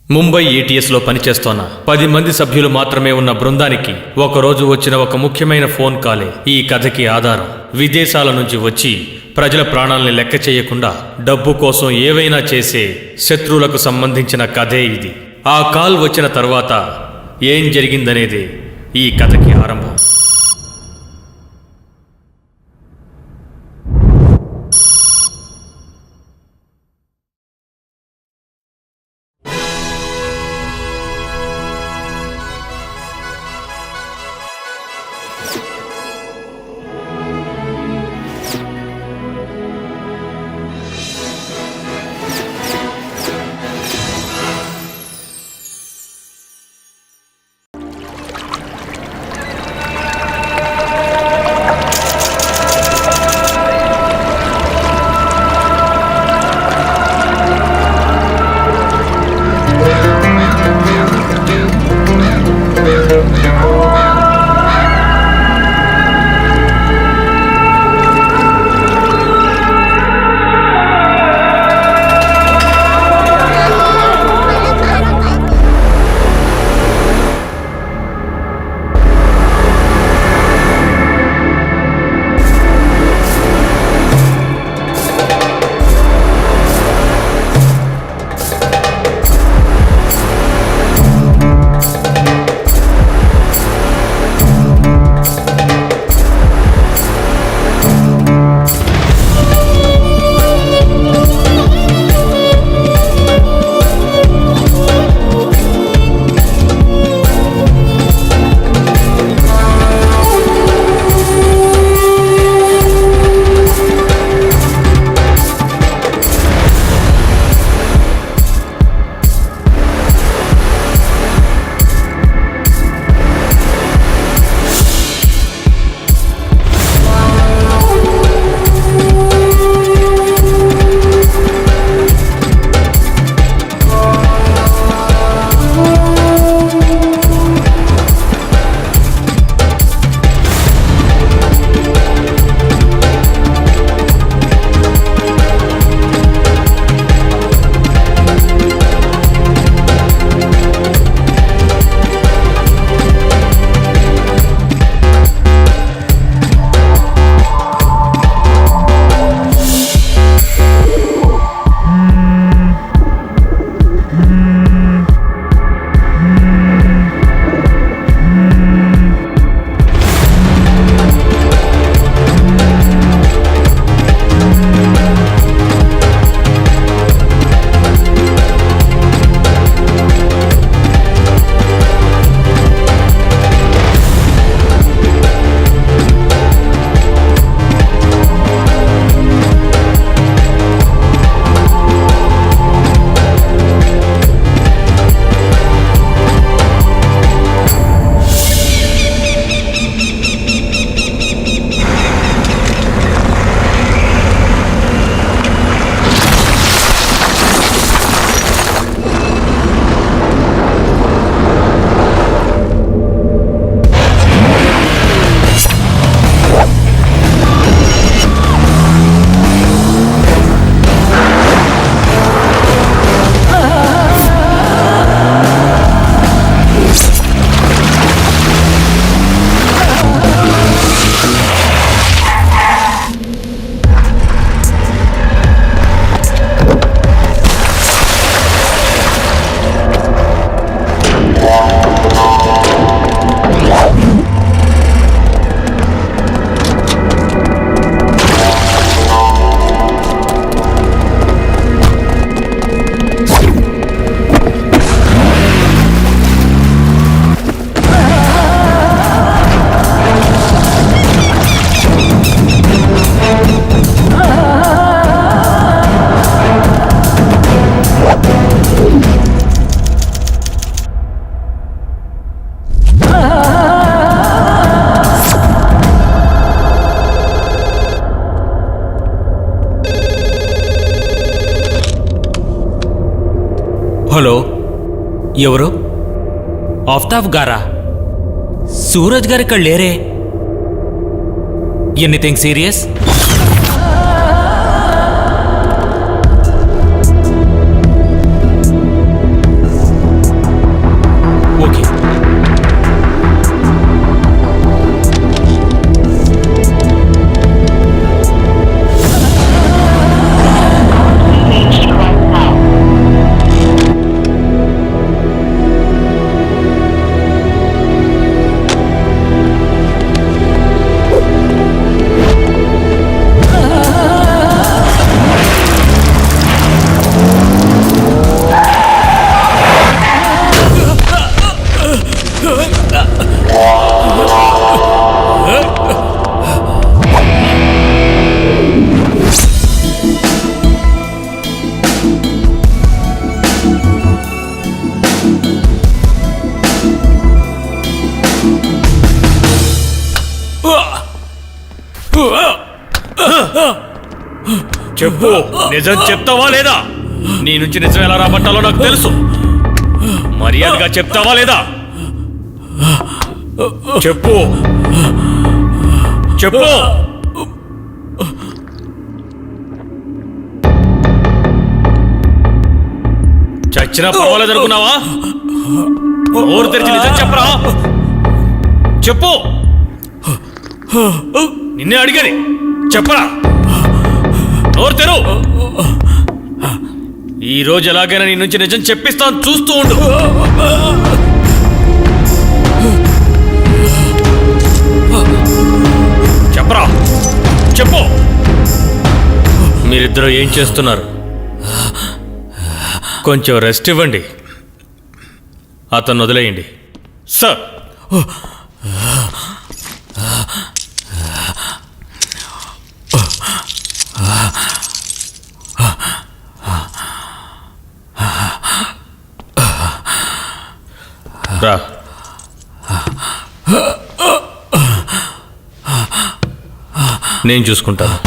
ముంబై ఏటీఎస్లో పనిచేస్తోన్న 10 మంది సభ్యులు మాత్రమే ఉన్న బృందానికి ఒకరోజు వచ్చిన ఒక ముఖ్యమైన ఫోన్ కాలే ఈ కథకి ఆధారం. విదేశాల నుంచి వచ్చి ప్రజల ప్రాణాల్ని లెక్క చేయకుండా డబ్బు కోసం ఏవైనా చేసే శత్రువులకు సంబంధించిన కథే ఇది. ఆ కాల్ వచ్చిన తర్వాత ఏం జరిగిందనేదే ఈ కథకి ఆరంభం. హలో, ఎవరు? ఆఫ్తాబ్ గారా? సూరజ్ గారు ఇక్కడ లేరే. Anything serious? చెప్పు, నిజం చెప్తావా లేదా? నీ నుంచి నిజం ఎలా రాబట్టాలో నాకు తెలుసు. మర్యాదగా చెప్తావా లేదా? చెప్పు చెప్పు. చచ్చినా పర్వాలేదు అనుకున్నావా? నోరు తెరిచి నిజం చెప్పరా. చెప్పు, నిన్నే అడిగేది. చెప్పరా, నోరు తెరు. ఈ రోజు ఎలాగైనా నీ నుంచి నిజం చెప్పిస్తాను, చూస్తూ ఉండు. చెప్పరా, చెప్పు. మీరిద్దరూ ఏం చేస్తున్నారు? కొంచెం రెస్ట్ ఇవ్వండి. అతను వదిలేయండి సార్. రా. నేను చూసుకుంటాను.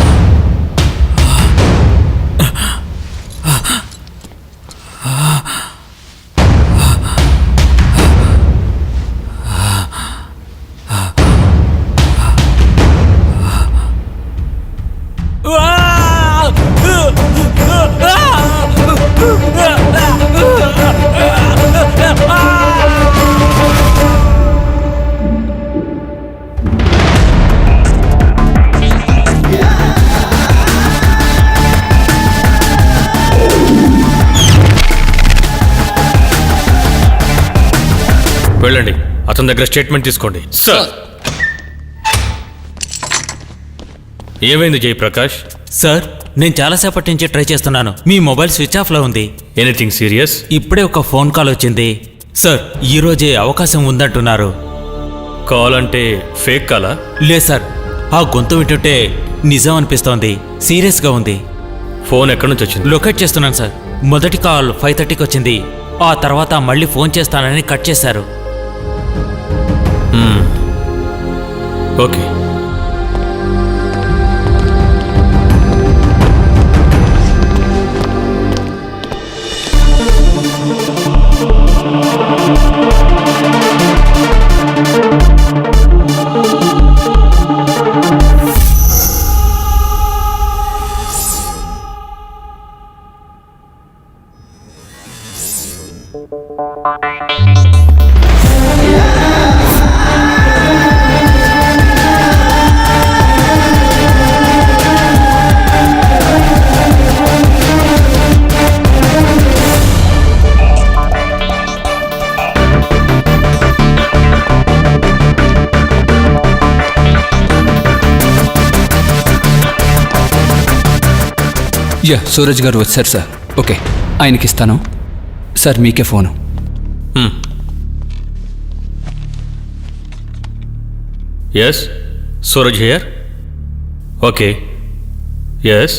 వెళ్ళండి, అతని దగ్గర స్టేట్మెంట్ తీసుకోండి. సార్. ఏమైంది జయప్రకాష్? సార్, నేను చాలాసేపటి నుంచి ట్రై చేస్తున్నాను. మీ మొబైల్ స్విచ్ ఆఫ్లో ఉంది. Anything serious? ఇప్పుడే ఒక ఫోన్ కాల్ వచ్చింది సార్. ఈ రోజే అవకాశం ఉందంటున్నారు. కాల్ అంటే ఫేక్ కాలా? లేదు సార్, ఆ గొంతు వింటుంటే నిజం అనిపిస్తోంది. సీరియస్గా ఉంది. ఫోన్ ఎక్కడి నుంచి వచ్చింది? లొకేట్ చేస్తున్నాను సార్. మొదటి కాల్ 5:30కి వచ్చింది. ఆ తర్వాత మళ్ళీ ఫోన్ చేస్తానని కట్ చేశారు. ఓకే. యా, సూరజ్ గారు వచ్చారు సార్. ఓకే, ఆయనకి ఇస్తాను సార్. మీకే phone. Yes, Suraj here. Okay, yes,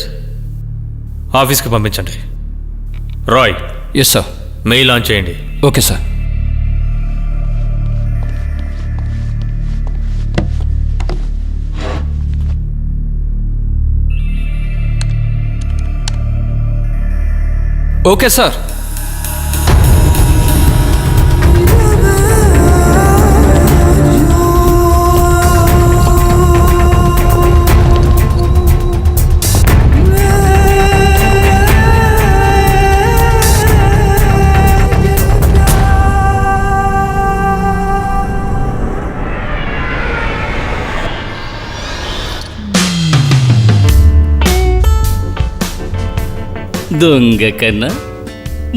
ఆఫీస్కి పంపించండి. Roy. Yes sir. Mail on చేయండి. Okay sir. Okay sir. దొంగ కన్నా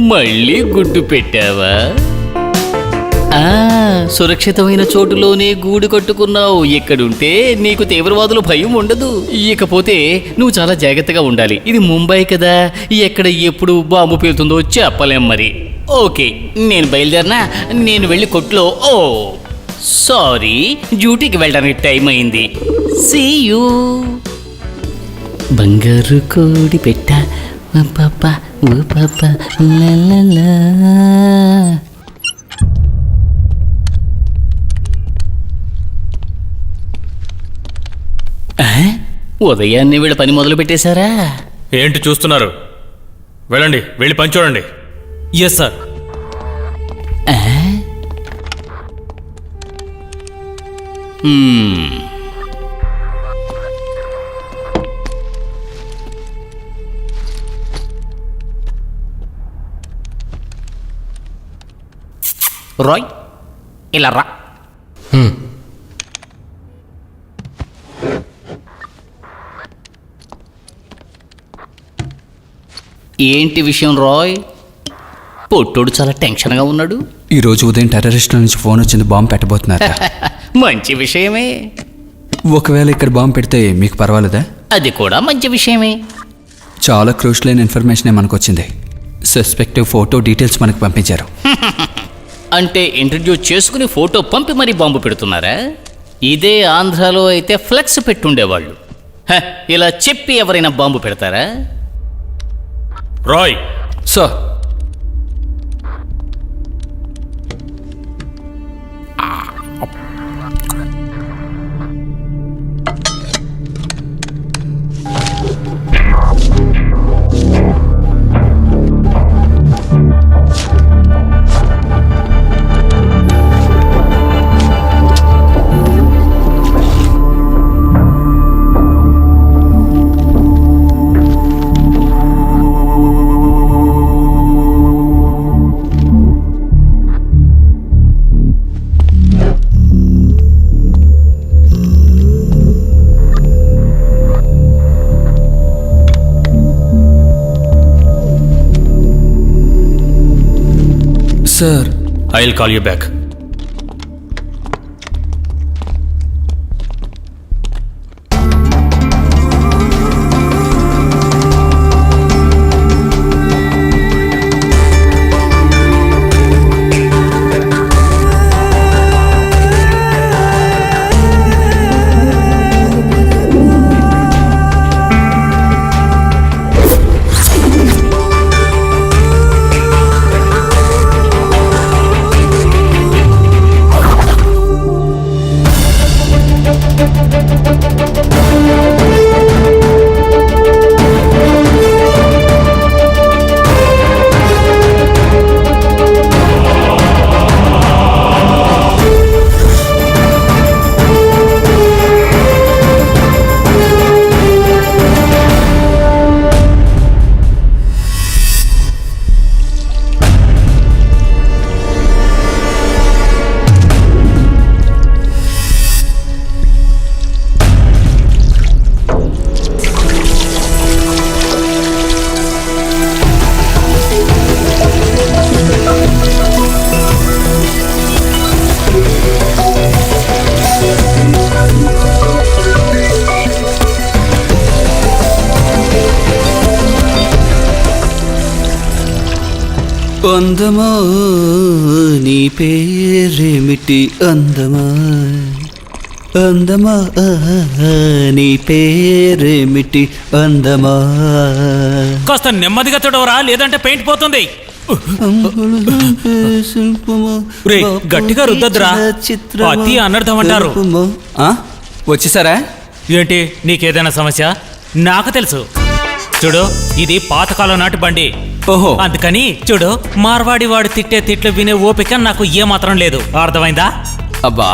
మళ్ళీ గుడ్డు పెట్టావా? సురక్షితమైన చోటులోనే గూడు కట్టుకున్నావు. ఇక్కడుంటే నీకు తీవ్రవాదుల భయం ఉండదు. ఇకపోతే నువ్వు చాలా జాగ్రత్తగా ఉండాలి. ఇది ముంబై కదా, ఎక్కడ ఎప్పుడు బాంబు పేలుతుందో చెప్పలేం మరి. ఓకే, నేను బయలుదేరినా. నేను వెళ్ళి కొట్లో. ఓ సారీ, డ్యూటీకి వెళ్ళడానికి టైం అయింది. See you. బంగారు కోడి పెట్ట పాప ఓ పాప లా. ఉదయాన్నే వీళ్ళ పని మొదలు పెట్టేశారా? ఏంటి చూస్తున్నారు? వెళ్ళండి, వెళ్ళి పని చూడండి. Yes sir. రాయ్, ఇలా రా. ఏంటి విషయం రాయ్? పొట్టోడు చాలా టెన్షన్గా ఉన్నాడు. ఈ రోజు ఉదయం టెర్రరిస్టుల నుంచి ఫోన్ వచ్చింది, బాంబు పెట్టబోతున్నారట. మంచి విషయమే. ఒకవేళ ఇక్కడ బాంబు పెడితే మీకు పర్వాలేదా? అది కూడా మంచి విషయమే. చాలా క్రూషియల్ అయిన ఇన్ఫర్మేషన్ మనకు వచ్చింది. సస్పెక్టివ్ ఫోటో డీటెయిల్స్ మనకు పంపించారు. అంటే ఇంట్రడ్యూస్ చేసుకుని ఫోటో పంపి మరీ బాంబు పెడుతున్నారా? ఇదే ఆంధ్రాలో అయితే ఫ్లెక్స్ పెట్టుండేవాళ్ళు. ఇలా చెప్పి ఎవరైనా బాంబు పెడతారా? రాయ్, sir. Sir, I will call you back. అందమా నీ పేరేమిటి? అందమా అందమా నీ పేరేమిటి? అందమా. కాస్త నెమ్మదిగా చూడవరా, లేదంటే పెయింట్ పోతుంది. రేయ్, గట్టిగా రుద్దద్దురా, అతి అనర్థం అంటారు. వచ్చేసారా? ఏంటి, నీకేదైనా సమస్య? నాకు తెలుసు. చూడు, ఇది పాతకాలం నాటి బండి. ఓహో, అందుకని చూడు, మార్వాడి వాడు తిట్టే తిట్లు వినే ఓపిక నాకు ఏమాత్రం లేదు. అర్థమైందా? అబ్బా,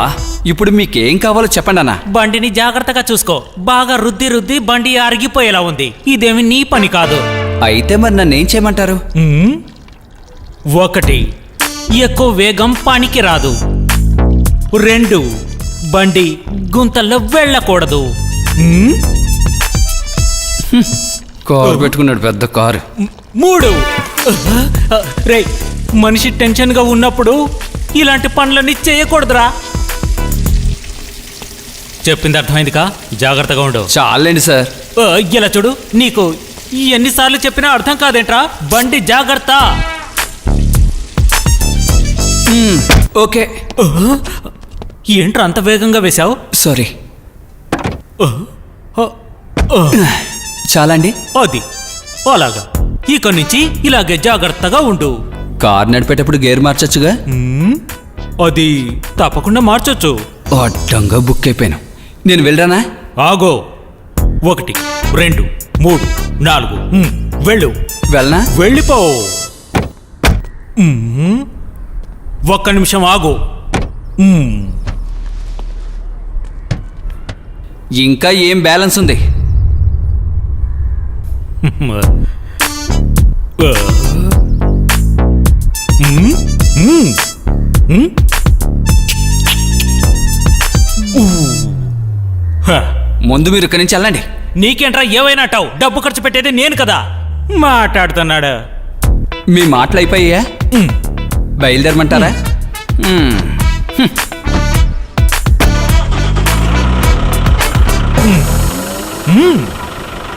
ఇప్పుడు మీకేం కావాలో చెప్పండి అన్న. బండిని జాగ్రత్తగా చూసుకో. బాగా రుద్ది రుద్ది బండి అరిగిపోయేలా ఉంది. ఇదేమి నీ పని కాదు. అయితే మరి నన్నేం చేయమంటారు? 1, ఎక్కువ వేగం పనికి రాదు. 2, బండి గుంతల్లో వెళ్ళకూడదు. కారు పెట్టుకున్నాడు, పెద్ద కారు. 3, రే, మనిషి టెన్షన్ గా ఉన్నప్పుడు ఇలాంటి పనులన్నీ చేయకూడదురా. చెప్పింది అర్థమైందిగా? జాగ్రత్తగా ఉండు. చాలండి సార్. ఇలా చూడు, నీకు ఎన్నిసార్లు చెప్పినా అర్థం కాదేంట్రా? బండి జాగ్రత్త. ఓకే. ఏంట్రా అంత వేగంగా వేశావు? సారీ. చాలా అండి. అది అలాగా. ఇక నుంచి ఇలాగే జాగ్రత్తగా ఉండు. కార్ నడిపేటప్పుడు గేర్ మార్చొచ్చుగా? అది తప్పకుండా మార్చొచ్చు. అడ్డంగా బుక్ అయిపోయాను. నేను వెళ్ళరానా? ఆగో, 1 2 3 4 వెళ్ళు. వెళ్ళనా? వెళ్ళిపో. ఒక్క నిమిషం ఆగు. ఇంకా ఏం బ్యాలెన్స్ ఉంది? ముందు మీరు ఇక్కడి నుంచి వెళ్ళండి. నీకేంట్రా ఏవైనా టావు, డబ్బు ఖర్చు పెట్టేది నేను కదా. మాట్లాడుతున్నాడు. మీ మాటలు అయిపోయా? బయలుదేరమంటారా?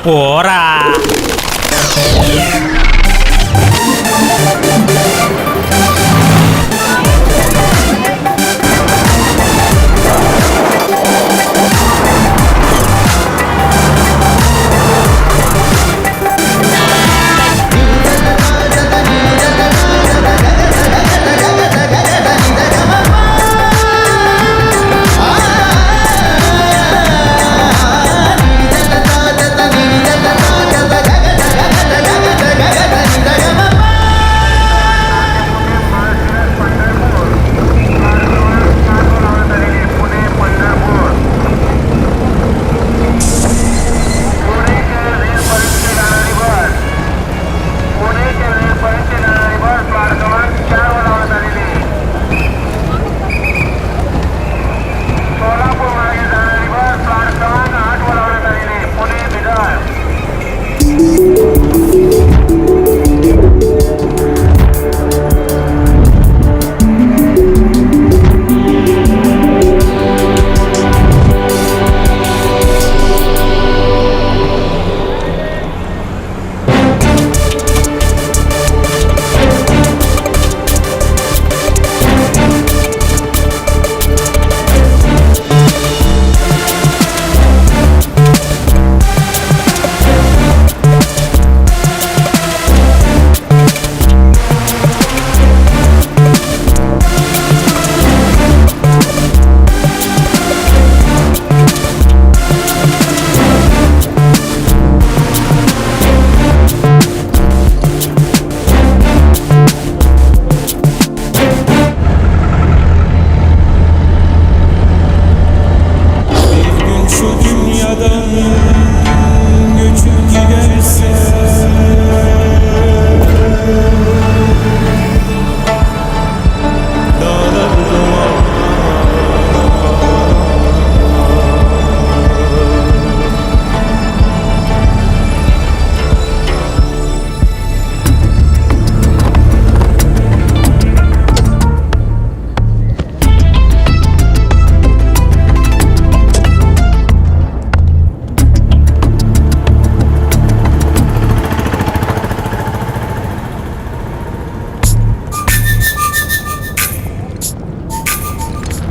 పోరా.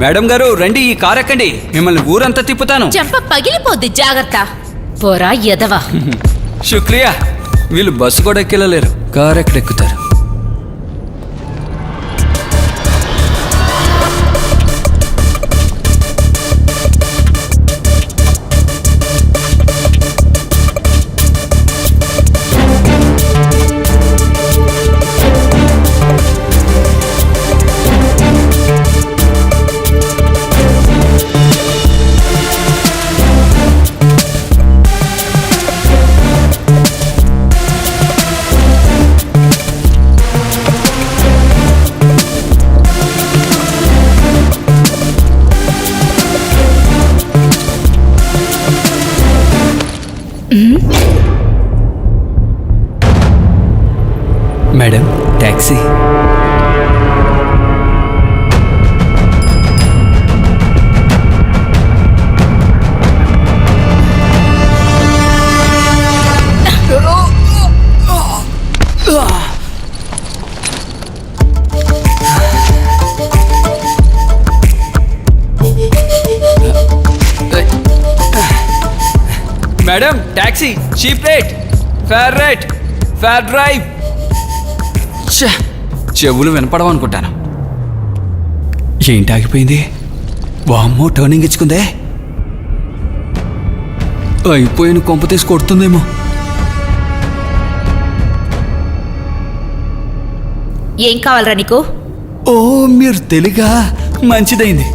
మేడం గారు రండి, ఈ కారు ఎక్కండి, మిమ్మల్ని ఊరంతా తిప్పుతాను. చెంప పగిలిపోద్ది, జాగ్రత్త. పోరా ఎదవా. శుక్రియా. వీళ్ళు బస్సు కూడా ఎక్కెళ్ళలేరు, కారు ఎక్కడెక్కుతారు? Madam, taxi. Madam, taxi, cheap rate, fare rate, fare drive. చెవులు వినపడవనుకుంటాను. ఏంటి ఆగిపోయింది? వామ్మో, టర్నింగ్ ఇచ్చుకుందే. అయిపోయిన కొంప తీసి కొడుతుందేమో. ఏం కావాలరా నీకు? ఓ మీరు తెలుగా? మంచిదైంది.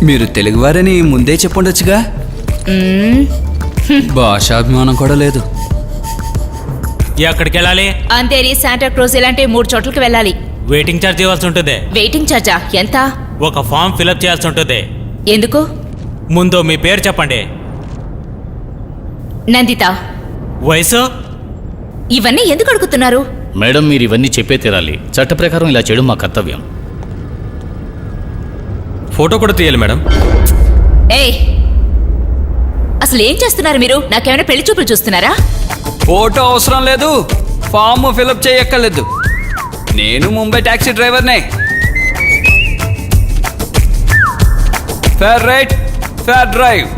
మీరు తెలుగువారని ముందే చెప్పుండొచ్చుగా. భాషాభిమానం కూడా లేదు. ఎక్కడికి వెళ్ళాలి? అంతేరి, శాంటా క్రూజ్ ఇలాంటి 3 చోట్లకి వెళ్ళాలి. వెయిటింగ్ ఛార్జ్ ఇవ్వాల్సి ఉంటుంది. వెయిటింగ్ ఛార్జా? ఎంత? ఒక ఫామ్ ఫిలప్ చేయాల్సి ఉంటుంది. ఎందుకు? ముందు మీ పేరు చెప్పండి. నందిత. వయసు? ఇవన్నీ ఎందుకు అడుగుతున్నారు? మేడం, మీరు ఇవన్నీ చెప్పే తీరాలి. చట్ట ప్రకారం ఇలా చేయడం మా కర్తవ్యం. ఫోటో కూడా తీయాలి మేడం. ఏయ్, అసలు ఏం చేస్తున్నారు మీరు? నాకేమైనా పెళ్లి చూపులు చూస్తున్నారా? ఫోటో అవసరం లేదు, ఫామ్ ఫిలప్ చేయక్కర్లేదు. నేను ముంబై టాక్సీ డ్రైవర్నే. Fare right, fare drive.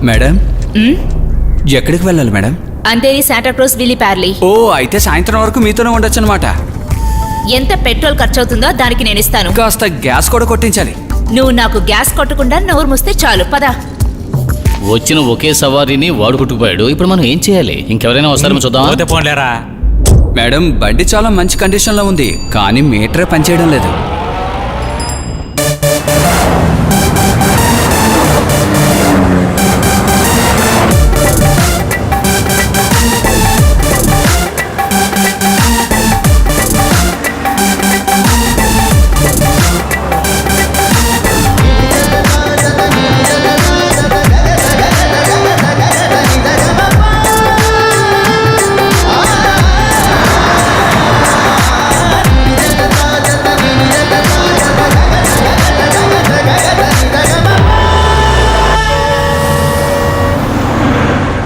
Madam, ఎక్కడికి వెళ్ళాలి మేడం? అంతేరి, శాంటా క్రూజ్, విల్లీ ప్యార్లీ. ఓ, అయితే సాయంత్రం వరకు మీతోనే ఉండొచ్చు అనమాట. ఎంత పెట్రోల్ ఖర్చు అవుతుందో దానికి నేను ఇస్తాను. కాస్త గ్యాస్ కూడా కొట్టించాలి. నువ్వు నాకు గ్యాస్ కొట్టకుండా నోరు మూస్తే చాలు. పద. వచ్చిన ఒకే సవారీని వాడు కొట్టుకుపోయాడు. ఇప్పుడు మనం ఏం చేయాలి? ఇంకెవరైనా వస్తారేమో చూద్దాం. పోతే పోన్లేరా. మేడం, బండి చాలా మంచి కండిషన్లో ఉంది, కానీ మీటరే పనిచేయడం లేదు.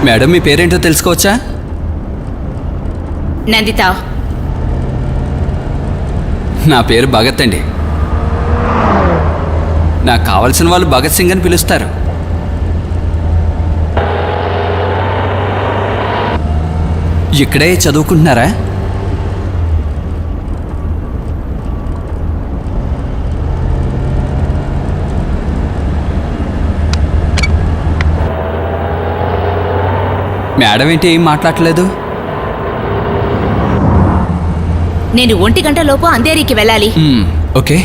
మేడం, మీ పేరేంటో తెలుసుకోవచ్చా? నందిత. నా పేరు భగత్ అండి. నాకు కావాల్సిన వాళ్ళు భగత్ సింగ్ అని పిలుస్తారు. ఇక్కడే చదువుకుంటున్నారా? మేడం ఏంటి ఏం మాట్లాడలేదు? నేను 1 గంట లోపు అంధేరికి వెళ్ళాలి. ఓకే.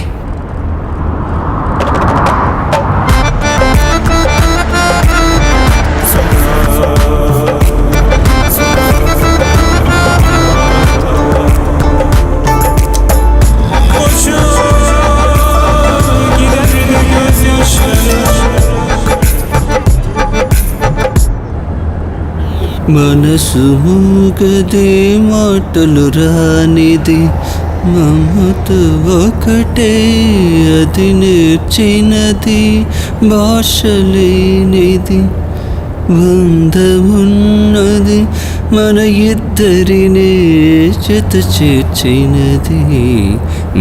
మనసు మూగదే, మాటలు రానిది, మమత ఒకటే అది నేర్చినది, భాష లేనిది బంధమున్నది, మన ఇద్దరినే జత చేర్చినది,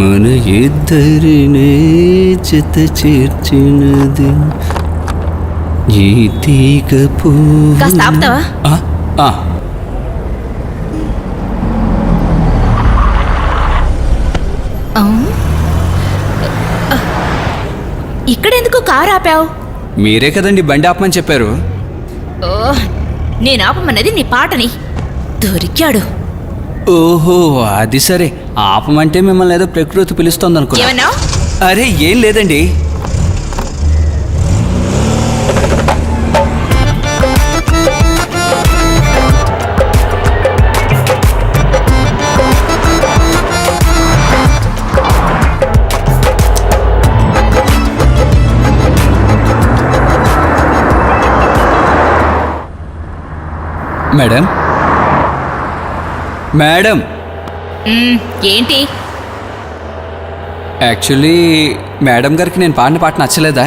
మన ఇద్దరినే జత చేర్చినది. ఈ తీగ కాస్త ఆపుతావా? ఇక్కడెందుకు కారు ఆపావు? మీరే కదండి బండి ఆపమని చెప్పారు. నేను ఆపమన్నది నీ పాటని. దొరికాడు. ఓహో, అది సరే. ఆపమంటే మిమ్మల్ని ఏదో ప్రకృతి పిలుస్తోంది అనుకో. ఏమన్నావ్? అరే ఏం లేదండి. Madam, madam. ఏంటి? యాక్చువల్లీ మేడం గారికి నేను పాడిన పాట నచ్చలేదా?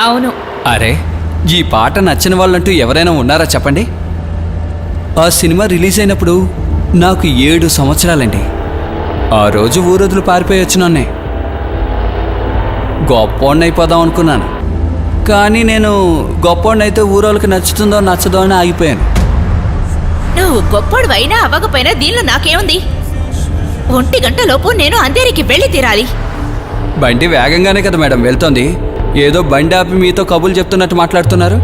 అవును. అరే, ఈ పాట నచ్చని వాళ్ళంటూ ఎవరైనా ఉన్నారా చెప్పండి. ఆ సినిమా రిలీజ్ అయినప్పుడు నాకు 7 సంవత్సరాలండి. ఆ రోజు ఊరొదులు పారిపోయి వచ్చినాన్నే. గొప్పోడినైపోదాం అనుకున్నాను, కానీ నేను గొప్పోడినైతే ఊరోళ్ళకి నచ్చుతుందో నచ్చదో అని ఆగిపోయాను. నువ్వు గొప్పోడు అయినా అవ్వకపోయినా దీనిలో నాకేముంది? 1 గంట లోపు నేను అంధేరికి వెళ్ళి తీరాలి. బండి వేగంగానే కదా మేడం వెళ్తోంది. ఏదో బండి ఆపి మీతో కబుర్లు చెప్తున్నట్టు మాట్లాడుతున్నారు.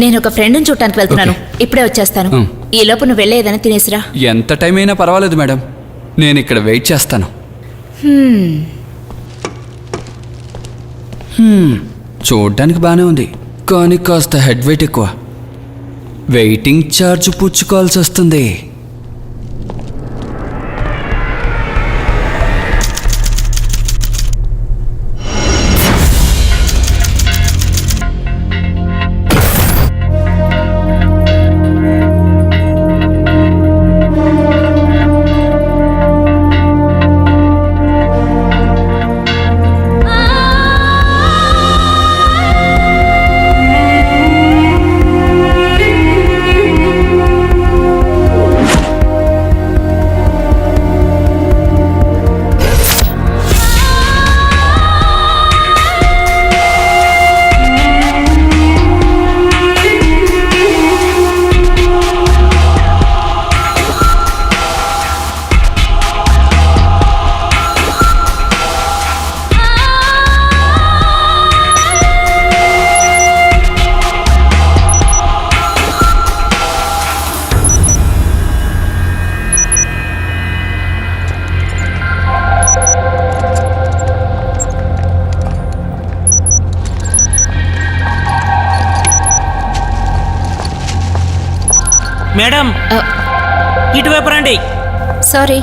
నేను ఒక ఫ్రెండ్ని చూడటానికి వెళ్తున్నాను. ఇప్పుడే వచ్చేస్తాను. ఈ లోపు నువ్వు వెళ్ళేదైనా తినేసిరా. ఎంత టైం అయినా పర్వాలేదు మేడం, నేను ఇక్కడ వెయిట్ చేస్తాను. చూడ్డానికి బాగానే ఉంది, కానీ కాస్త హెడ్ వెయిట్ ఎక్కువ. వెయిటింగ్ ఛార్జ్ పుచ్చుకోవాల్సి వస్తుంది. మేడం, ఇటువైపు రండి. సారీ.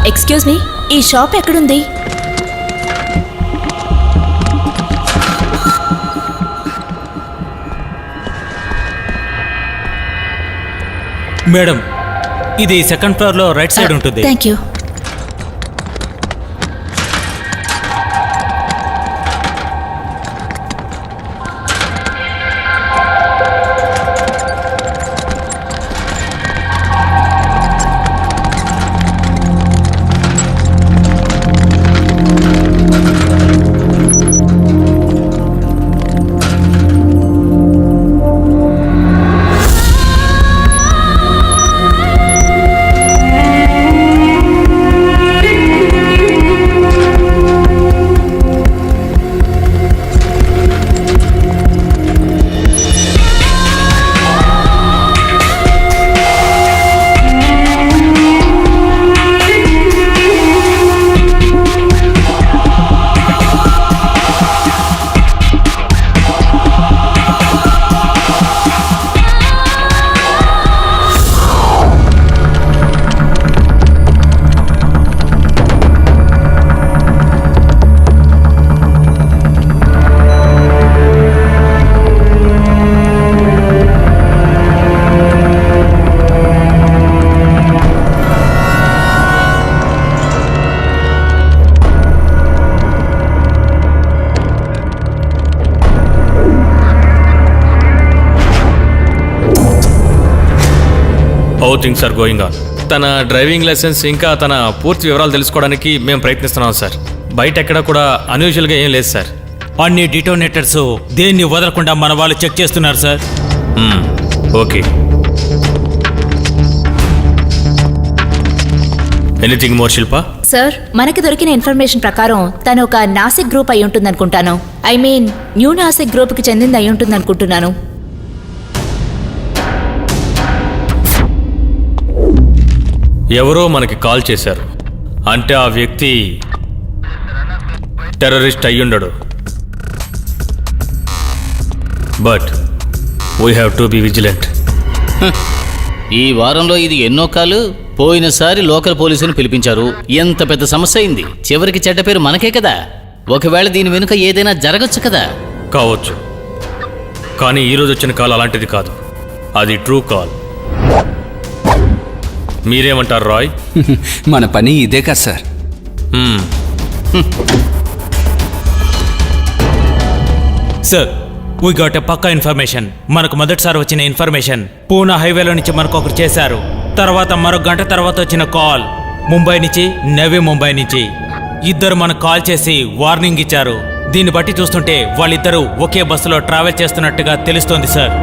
ఎక్స్క్యూజ్ మీ, ఈ షాప్ ఎక్కడుంది? మేడం, ఇది సెకండ్ ఫ్లోర్లో రైట్ సైడ్ ఉంటుంది. Thank you. How things are going on. తన డ్రైవింగ్ లైసెన్స్ ఇంకా తన పూర్తి వివరాలు తెలుసుకోవడానికి మేము ప్రయత్నిస్తున్నాం సార్. బయట ఎక్కడ కూడా అన్యూజువల్గా ఏం లేదు సార్. అన్ని డిటోనేటర్స్ దేన్ని వదలకుండా మన వాళ్ళు చెక్ చేస్తున్నారు సార్. ఓకే. ఎనీథింగ్ మోర్ శిల్ప? సార్, మనకి దొరికిన ఇన్ఫర్మేషన్ ప్రకారం తను ఒక నాసిక్ గ్రూప్ అయి ఉంటుందనుకుంటాను. ఐ మీన్ న్యూ నాసిక్ గ్రూప్కి చెందింది అయి ఉంటుందనుకుంటున్నాను. ఎవరో మనకి కాల్ చేశారు అంటే ఆ వ్యక్తి టెర్రరిస్ట్ అయ్యుండడు. But we have to be vigilant. ఈ వారంలో ఇది ఎన్నో కాలు. పోయినసారి లోకల్ పోలీసుని పిలిపించారు. ఎంత పెద్ద సమస్య అయింది. చివరికి చెడ్డ పేరు మనకే కదా. ఒకవేళ దీని వెనుక ఏదైనా జరగచ్చు కదా. కావచ్చు, కానీ ఈరోజు వచ్చిన కాల్ అలాంటిది కాదు. అది ట్రూ కాల్. మీరేమంటారు రాయ్? మన పని ఇదే కదా sir. Sir, we got a pakka information. మనకు మొదటిసారి వచ్చిన ఇన్ఫర్మేషన్ పూనా హైవేలో నుంచి మనకు ఒకరు చేశారు. తర్వాత మరో గంట తర్వాత వచ్చిన కాల్ ముంబై నుంచి, నవీ ముంబై నుంచి. ఇద్దరు మనకు కాల్ చేసి వార్నింగ్ ఇచ్చారు. దీన్ని బట్టి చూస్తుంటే వాళ్ళిద్దరూ ఒకే బస్సులో ట్రావెల్ చేస్తున్నట్టుగా తెలుస్తోంది సార్.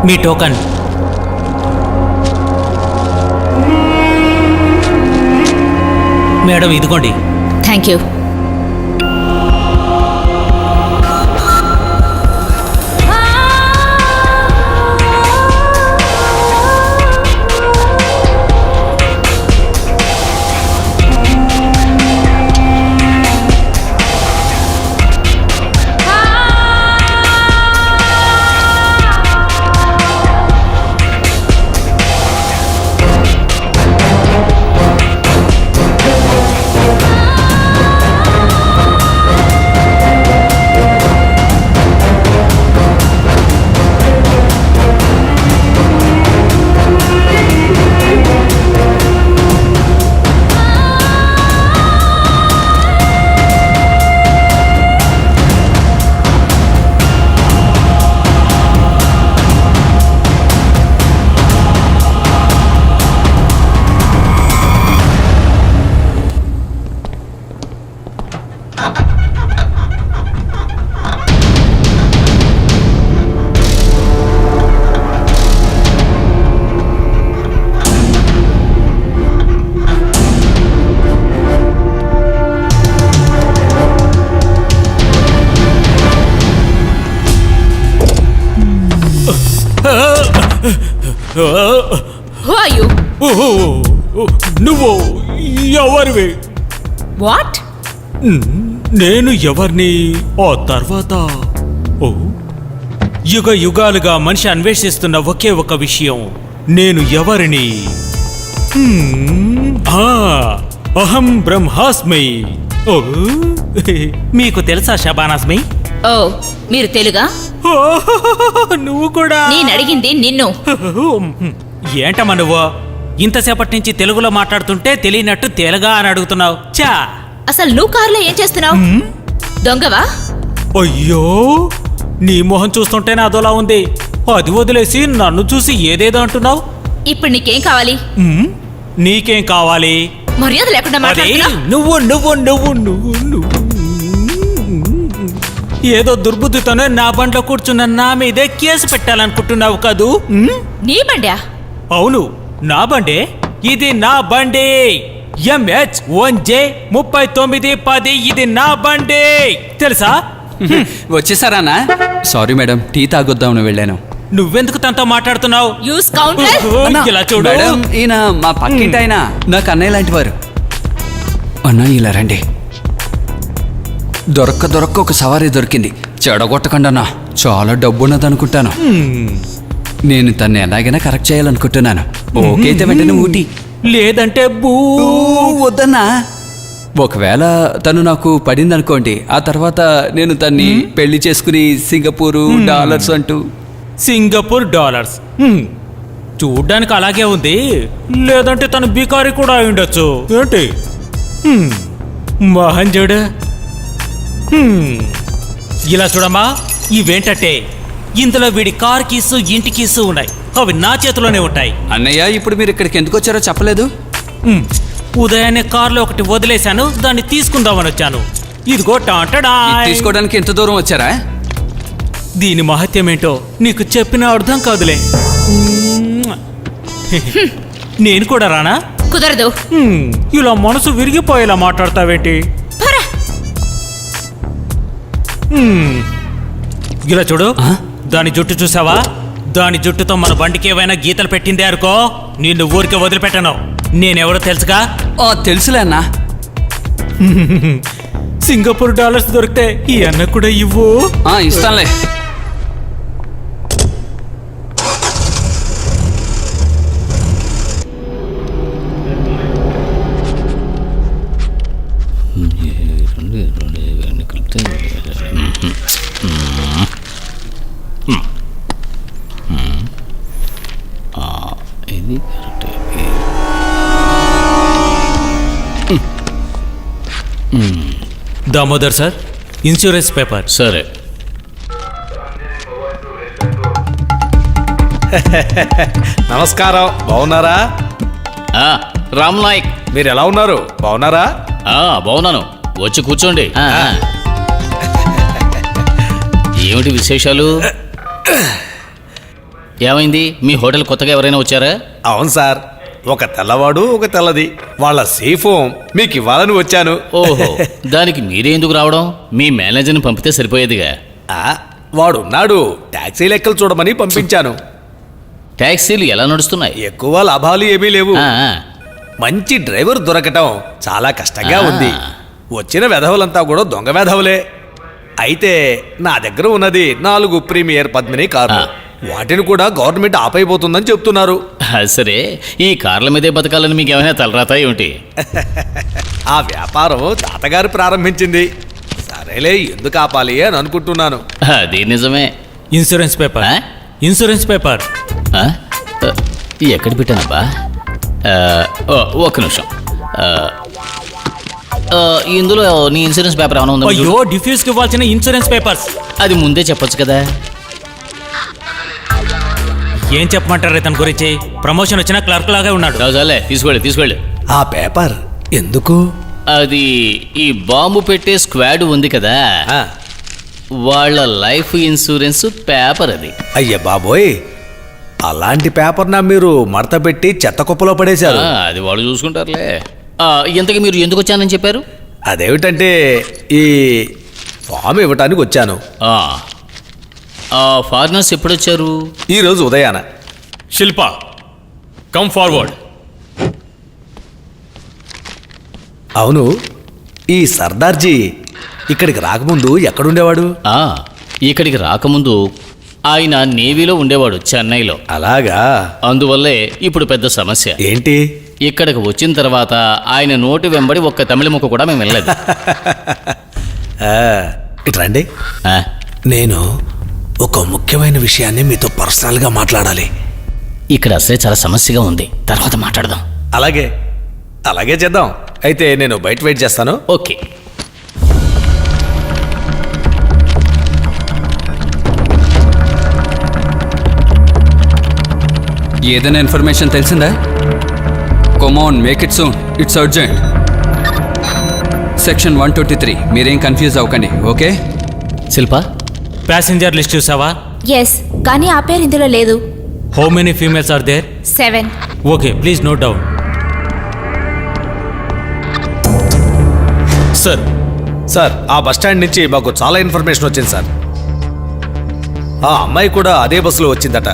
మీ టోకన్. మేడం, ఇదిగోండి. Thank you. Who are you? What? నేను ఎవరిని? ఆ తర్వాత ఓ యుగ యుగాలుగా మనిషి అన్వేషిస్తున్న ఒకే ఒక విషయం, నేను ఎవరిని? అహం బ్రహ్మాస్మి. ఓ, మీకు తెలుసా షబానాస్మి? ఓ, మీరు తెలుగా? ఓ, నువ్వు కూడా? నేను అడిగింది నిన్ను. ఏంటమ్మా నువ్వు ఇంతసేపటి నుంచి తెలుగులో మాట్లాడుతుంటే తెలియనట్టు తెలుగా అని అడుగుతున్నావు? చా, అసలు నువ్వు కారులో ఏం చేస్తున్నావు? దొంగవా? అయ్యో, నీ మొహం చూస్తుంటేనే అదోలా ఉంది. అది వదిలేసి నన్ను చూసి ఏదేదో అంటున్నావు. ఇప్పుడు నీకేం కావాలి? నీకేం కావాలి? మర్యాద లేకుండా అదే మాట్లాడుతున్నావు. నువ్వు నువ్వు నువ్వు నువ్వు నువ్వు ఏదో దుర్బుద్ధితోనే నా బండ్లో కూర్చున్న నా మీదే కేసు పెట్టాలనుకుంటున్నావు కదూ? నీ బండా? అవును, నా బండే. ఇది నా బండి. MH1J 3910. ఇది నా బండి, తెలుసా? వచ్చేసారానా? సారీ మేడం, టీ తాగొద్దామని వెళ్ళాను. నువ్వెందుకు తనతో మాట్లాడుతున్నావు? యూ స్కౌంటర్! అన్నా, ఇలా చూడు. మేడం, ఈయన మా పక్కింటి ఆయన, నాకు అన్నయ్య లాంటి వారు. అన్నా, ఇలా రండి. దొరక్క ఒక సవారీ దొరికింది. చెడగొట్టకండి అన్నా, చాలా డబ్బు ఉన్నదనుకుంటాను. నేను తన్ని ఎలాగైనా కరెక్ట్ చేయాలనుకుంటున్నాను. ఓకే అయితే వెంటనే ఊటీ. లేదంటే బూ. వద్దన్నా. ఒకవేళ తను నాకు పడింది అనుకోండి, ఆ తర్వాత నేను తన్ని పెళ్లి చేసుకుని సింగపూరు డాలర్స్ అంటూ. సింగపూర్ డాలర్స్ చూడ్డానికి అలాగే ఉంది. లేదంటే తను బికారి కూడా అయి ఉండొచ్చు. ఏంటి మోహన్ చూడు. ఇలా చూడమ్మా, ఇవేంటంటే ఇందులో వీడి కార్ కీసు, ఇంటి కీసు ఉన్నాయి. అవి నా చేతిలోనే ఉంటాయి. అన్నయ్య, ఇప్పుడు మీరు ఇక్కడికి ఎందుకు వచ్చారో చెప్పలేదు. ఉదయాన్నే కార్లో ఒకటి వదిలేశాను, దాన్ని తీసుకుందామని వచ్చాను. ఇదిగో టాంటడా. తీసుకోవడానికి ఎంత దూరం వచ్చారా? దీని మహత్యం ఏంటో నీకు చెప్పిన అర్థం కాదులే. నేను కూడా రానా? కుదరదు. ఇలా మనసు విరిగిపోయేలా మాట్లాడతావేంటి? పరా. ఇలా చూడు, దాని జుట్టు చూసావా? దాని జుట్టుతో మన బండికి ఏవైనా గీతలు పెట్టిందే అనుకో, నిన్ను ఊరికే వదిలిపెట్టను. నేనెవరో తెలుసుగా? తెలుసులే అన్నా. సింగపూర్ డాలర్స్ దొరికితే ఈ అన్న కూడా ఇవ్వు. ఇస్తానులే. ఇది దామోదర్ సార్, ఇన్సూరెన్స్ పేపర్. సరే. నమస్కారం, బాగున్నారా? రామ్ నాయక్, మీరు ఎలా ఉన్నారు? బాగున్నారా? బాగున్నాను. వచ్చి కూర్చోండి. ఏమిటి విశేషాలు? ఏమైంది? మీ హోటల్ కొత్తగా ఎవరైనా వచ్చారా? అవును సార్, ఒక తెల్లవాడు ఒక తెల్లది, వాళ్ళ సేఫ్ మీకు ఇవ్వాలని వచ్చాను. ఓహో, దానికి మీరే ఎందుకు రావడం? మీ మేనేజర్ని పంపితే సరిపోయేదిగా. వాడు ఉన్నాడు, టాక్సీ లెక్కలు చూడమని పంపించాను. ట్యాక్సీలు ఎలా నడుస్తున్నాయి? ఎక్కువ లాభాలు ఏమీ లేవు. మంచి డ్రైవర్ దొరకటం చాలా కష్టంగా ఉంది. వచ్చిన వెధవలంతా కూడా దొంగ వెధవలే. అయితే నా దగ్గర ఉన్నది 4 ప్రీమియర్ పద్మిని కార్లు. వాటిని కూడా గవర్నమెంట్ ఆపైపోతుందని చెప్తున్నారు. సరే, ఈ కార్ల మీదే బతకాలని మీకు ఏమైనా తలరాతా ఏమిటి? ఆ వ్యాపారం తాతగారు ప్రారంభించింది. సరేలే, ఎందుకు ఆపాలి అని అనుకుంటున్నాను. అది నిజమే. Insurance paper. ఇన్సూరెన్స్ పేపర్ ఎక్కడ పెట్టానబ్బా? ఒక్క నిమిషం. ఇందులో నీ ఇన్సూరెన్స్ పేపర్ ఏమైనా ఉందా? అయ్యో, డిఫ్యూజ్ కి ఇవ్వాల్సిన ఇన్సూరెన్స్ పేపర్స్. అది ముందే చెప్పొచ్చు కదా. ఏం చెప్పమంటారు ఇతని గురించి? ప్రమోషన్ వచ్చిన క్లర్క్ లాగా ఉన్నాడు. చాలే, తీసుకెళ్ళి. ఆ పేపర్ ఎందుకు? అది ఈ బాంబు పెట్టే స్క్వాడ్ ఉంది కదా, వాళ్ళ లైఫ్ ఇన్సూరెన్స్ పేపర్ అది. అయ్య బాబోయ్, అలాంటి పేపర్ నా మీరు మడత పెట్టి చెత్త కుప్పలో పడేశారు. అది వాళ్ళు చూసుకుంటారులే. ఇంతకీ మీరు ఎందుకు వచ్చానని చెప్పారు? అదేమిటంటే ఈ ఫామ్ ఇవ్వటానికి వచ్చాను. ఫారినర్స్ ఎప్పుడొచ్చారు? ఈరోజు ఉదయాన. శిల్ప, కమ్ ఫార్వర్డ్. అవును, ఈ సర్దార్జీ ఇక్కడికి రాకముందు ఎక్కడుండేవాడు? ఇక్కడికి రాకముందు ఆయన నేవీలో ఉండేవాడు, చెన్నైలో. అలాగా? అందువల్లే ఇప్పుడు పెద్ద సమస్య. ఏంటి? ఇక్కడికి వచ్చిన తర్వాత ఆయన నోటి వెంబడి ఒక్క తమిళ ముక్క కూడా మేము వెళ్ళలేదు. ఇట్రండి. నేను ఒక ముఖ్యమైన విషయాన్ని మీతో పర్సనల్గా మాట్లాడాలి. ఇక్కడ అసలే చాలా సమస్యగా ఉంది, తర్వాత మాట్లాడదాం. అలాగే అలాగే చేద్దాం. అయితే నేను బయట వెయిట్ చేస్తాను. ఓకే. ఏదైనా ఇన్ఫర్మేషన్ తెలిసిందా? Come on, make it soon, it's urgent. Section 123, మీరేం కన్ఫ్యూజ్ అవ్వకండి, ఓకే? శిల్ప, ప్యాసింజర్ లిస్ట్ చూసావా? ఎస్, కానీ ఆ పేరు ఇందులో లేదు. How many females are there? 7. Okay, please note down. Sir, sir, ఆ బస్ స్టాండ్ నుంచి మాకు చాలా ఇన్ఫర్మేషన్ వచ్చింది సార్. ఆ అమ్మాయి కూడా అదే బస్సులో వచ్చిందట.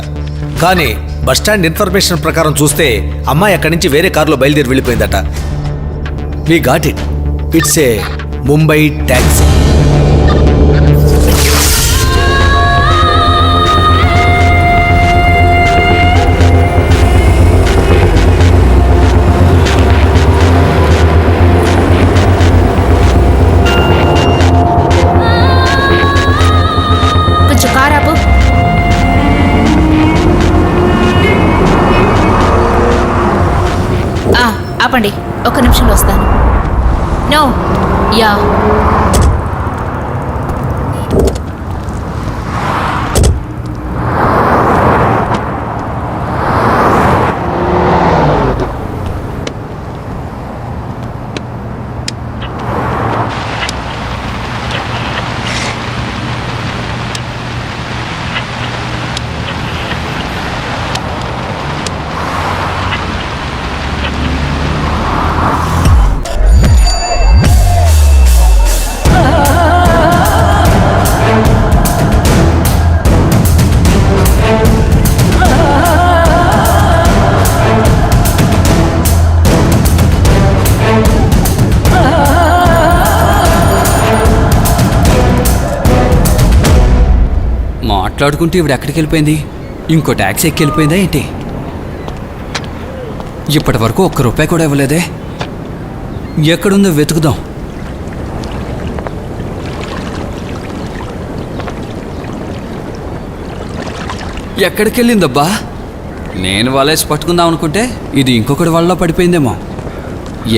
కానీ బస్ స్టాండ్ ఇన్ఫర్మేషన్ ప్రకారం చూస్తే అమ్మాయి అక్కడి నుంచి వేరే కారులో బయలుదేరి వెళ్ళిపోయిందట. We got it. It's a Mumbai taxi. కొంచెం కారాపు. ఆపండి, ఒక్క నిమిషంలో వస్తాను. No, yeah. మాట్లాడుకుంటూ ఇవిడ ఎక్కడికి వెళ్ళిపోయింది? ఇంకో ట్యాక్సీ ఎక్కి వెళ్ళిపోయిందా ఏంటి? ఇప్పటి వరకు ₹1 కూడా ఇవ్వలేదే. ఎక్కడుందో వెతుకుదాం. ఎక్కడికి వెళ్ళిందబ్బా? నేను వలేసి పట్టుకుందాం అనుకుంటే ఇది ఇంకొకటి వాళ్ళలో పడిపోయిందేమో.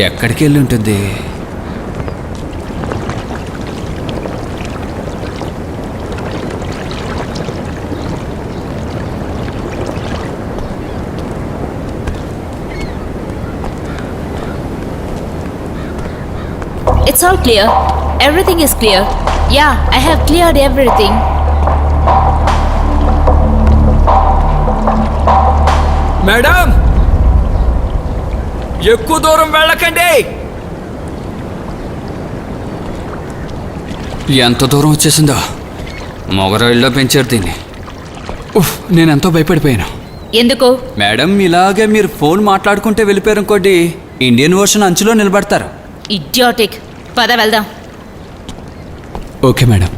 ఎక్కడికి వెళ్ళి ఉంటుంది? It's all clear. Everything is clear. Yeah, I have cleared everything. Madam, ఎక్కువ దూరం వెళ్ళకండి. ఎంత దూరం వచ్చేసిందో. మొగరాయిల్లో పెంచారు దీన్ని. నేనెంతో భయపడిపోయాను. ఎందుకు? మేడం, ఇలాగే మీరు ఫోన్ మాట్లాడుకుంటే వెళ్ళిపోయారు అనుకోండి, ఇండియన్ ఓషన్ అంచులో నిలబడతారు. ఇడియాటిక్. పద వెళ్దాం. Okay madam.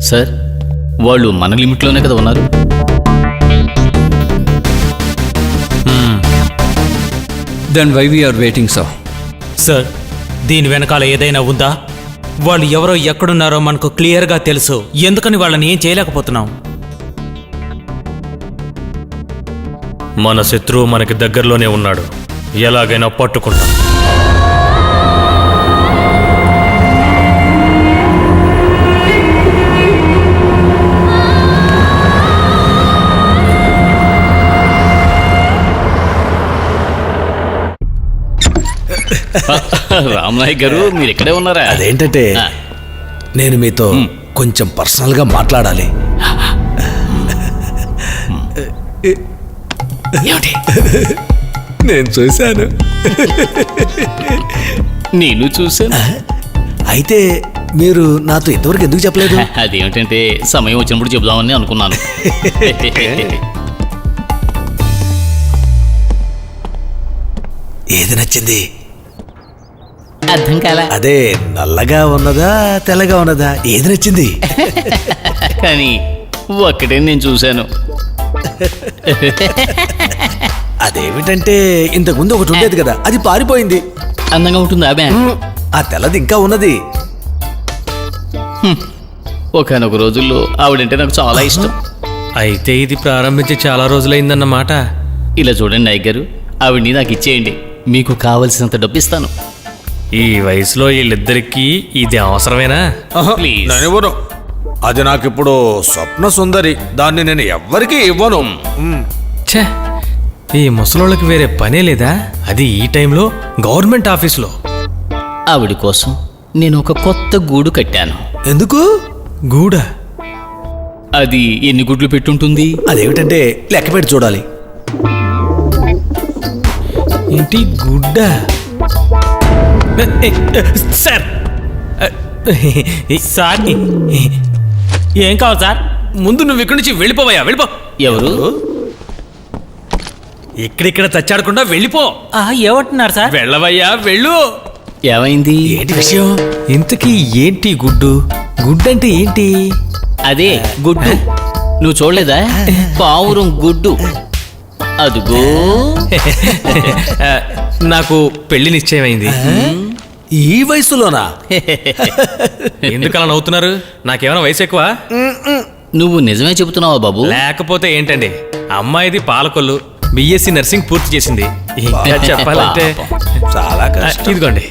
సార్, వాళ్ళు మన లిమిట్లోనే కదా ఉన్నారు. Then why we are waiting so? Sir దీని వెనకాల ఏదైనా ఉందా? వాళ్ళు ఎవరో ఎక్కడున్నారో మనకు క్లియర్గా తెలుసు, ఎందుకని వాళ్ళని ఏం చేయలేకపోతున్నాం? మన శత్రువు మనకి దగ్గరలోనే ఉన్నాడు, ఎలాగైనా పట్టుకుంటాం. రామనాయక్ గారు మీరు ఇక్కడే ఉన్నారా? అదేంటంటే ఆ. నేను మీతో కొంచెం పర్సనల్గా మాట్లాడాలి. ఏమిటి? నేను చూశాను. నేను చూసాను. అయితే మీరు నాతో ఇంతవరకు ఎందుకు చెప్పలేదు? అదేమిటంటే సమయం వచ్చినప్పుడు చెబుదామని అనుకున్నాను. ఏది నచ్చింది? అర్థం కాల. అదే నల్లగా ఉన్నదా తెల్లగా ఉన్నదా, ఏది నచ్చింది? కానీ ఒక్కటే నేను చూశాను. అదేమిటంటే ఇంతకుముందు ఒకటి ఉండేది కదా, అది పారిపోయింది. అందంగా ఉంటుంది ఆమె. ఆ తెల్లది ఇంకా ఉన్నది. ఒకనొక రోజుల్లో ఆవిడంటే నాకు చాలా ఇష్టం. అయితే ఇది ప్రారంభించి చాలా రోజులైందన్నమాట. ఇలా చూడండి నాయక్ గారు, ఆవిడ్ని నాకు ఇచ్చేయండి, మీకు కావలసినంత డబ్బు ఇస్తాను. ఈ వయసులో వీళ్ళిద్దరికీ ఇది అవసరమేనా? ప్లీజ్. నేను ఇవ్వను. అది నాకు ఇప్పుడు స్వప్న సుందరి, దాన్ని నేను ఎవ్వరికీ ఇవ్వను. ఛే, ఈ ముసలోళ్ళకి వేరే పనే లేదా? అది ఈ టైంలో గవర్నమెంట్ ఆఫీసులో. ఆవిడ కోసం నేను ఒక కొత్త గూడు కట్టాను. ఎందుకు? గూడ? అది ఎన్ని గుడ్లు పెట్టుంటుంది? అదేమిటంటే లెక్క పెట్టి చూడాలి. ఏంటి గుడ్డ? సార్ సార్ ఏం కావాలి సార్? ముందు నువ్వు ఇక్కడి నుంచి వెళ్ళిపోవయ్యా, వెళ్ళిపో. ఎవరు? ఇక్కడిక్కడ తచ్చాడకుండా వెళ్ళిపో. ఏమంటున్నారు సార్? వెళ్ళవయ్యా, వెళ్ళు. ఏమైంది? ఏంటి విషయం? ఇంతకీ ఏంటి గుడ్డు? గుడ్డంటే ఏంటి? అదే గుడ్డు. నువ్వు చూడలేదా? పావురం గుడ్డు. అదుగో. ఆ, నాకు పెళ్లి నిశ్చయమైంది. ఈ వయసులోనా? ఎందుకలా నవ్వుతున్నారు? నాకేమైనా వయసు ఎక్కువ? నువ్వు నిజమే చెబుతున్నావా బాబు? లేకపోతే ఏంటండి, అమ్మాయిది పాలకొల్లు, బిఎస్సి నర్సింగ్ పూర్తి చేసింది. ఇంకా చెప్పాలంటే చాలా కష్టం. ఇదిగోండి.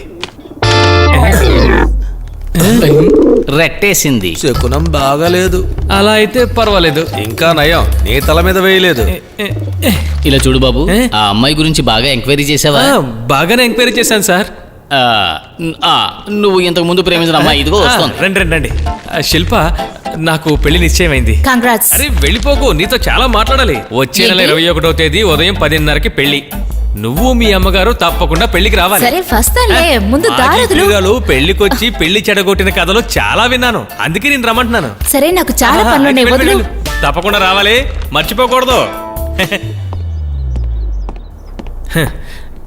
రెట్టేసింది. శకునం బాగాలేదు. అలా అయితే పర్వాలేదు. ఇంకా నయం, నీ తల మీద వేయలేదు. ఇలా చూడు బాబు, ఆ అమ్మాయి గురించి బాగా ఎంక్వైరీ చేసావా? బాగానే ఎంక్వైరీ చేశాను సార్. ఆ, ఆ, నువ్వు ఇంతకు ముందు ప్రేమించిన అమ్మాయి ఇదిగో వస్తుంది. రండి రండి రండి. శిల్ప, నాకు పెళ్లి నిశ్చయమైంది. కంగ్రాట్స్. అరే వెళ్ళిపోకు, నీతో చాలా మాట్లాడాలి. వచ్చే నెల 21వ తేదీ ఉదయం 10:30కి పెళ్లి. నువ్వు మీ అమ్మగారు తప్పకుండా పెళ్లికి రావాలి. సరే వస్తానులే, ముందు మాజీ దారదులు. ప్రియురాలు పెళ్లికొచ్చి పెళ్లి చెడగొట్టిన కథలు చాలా విన్నాను, అందుకే నేను రమ్మంటున్నాను. సరే నాకు చాలా పనులున్నాయి, అయితే వదులు. వెళ్ళు. తప్పకుండా రావాలి, మర్చిపోకూడదు.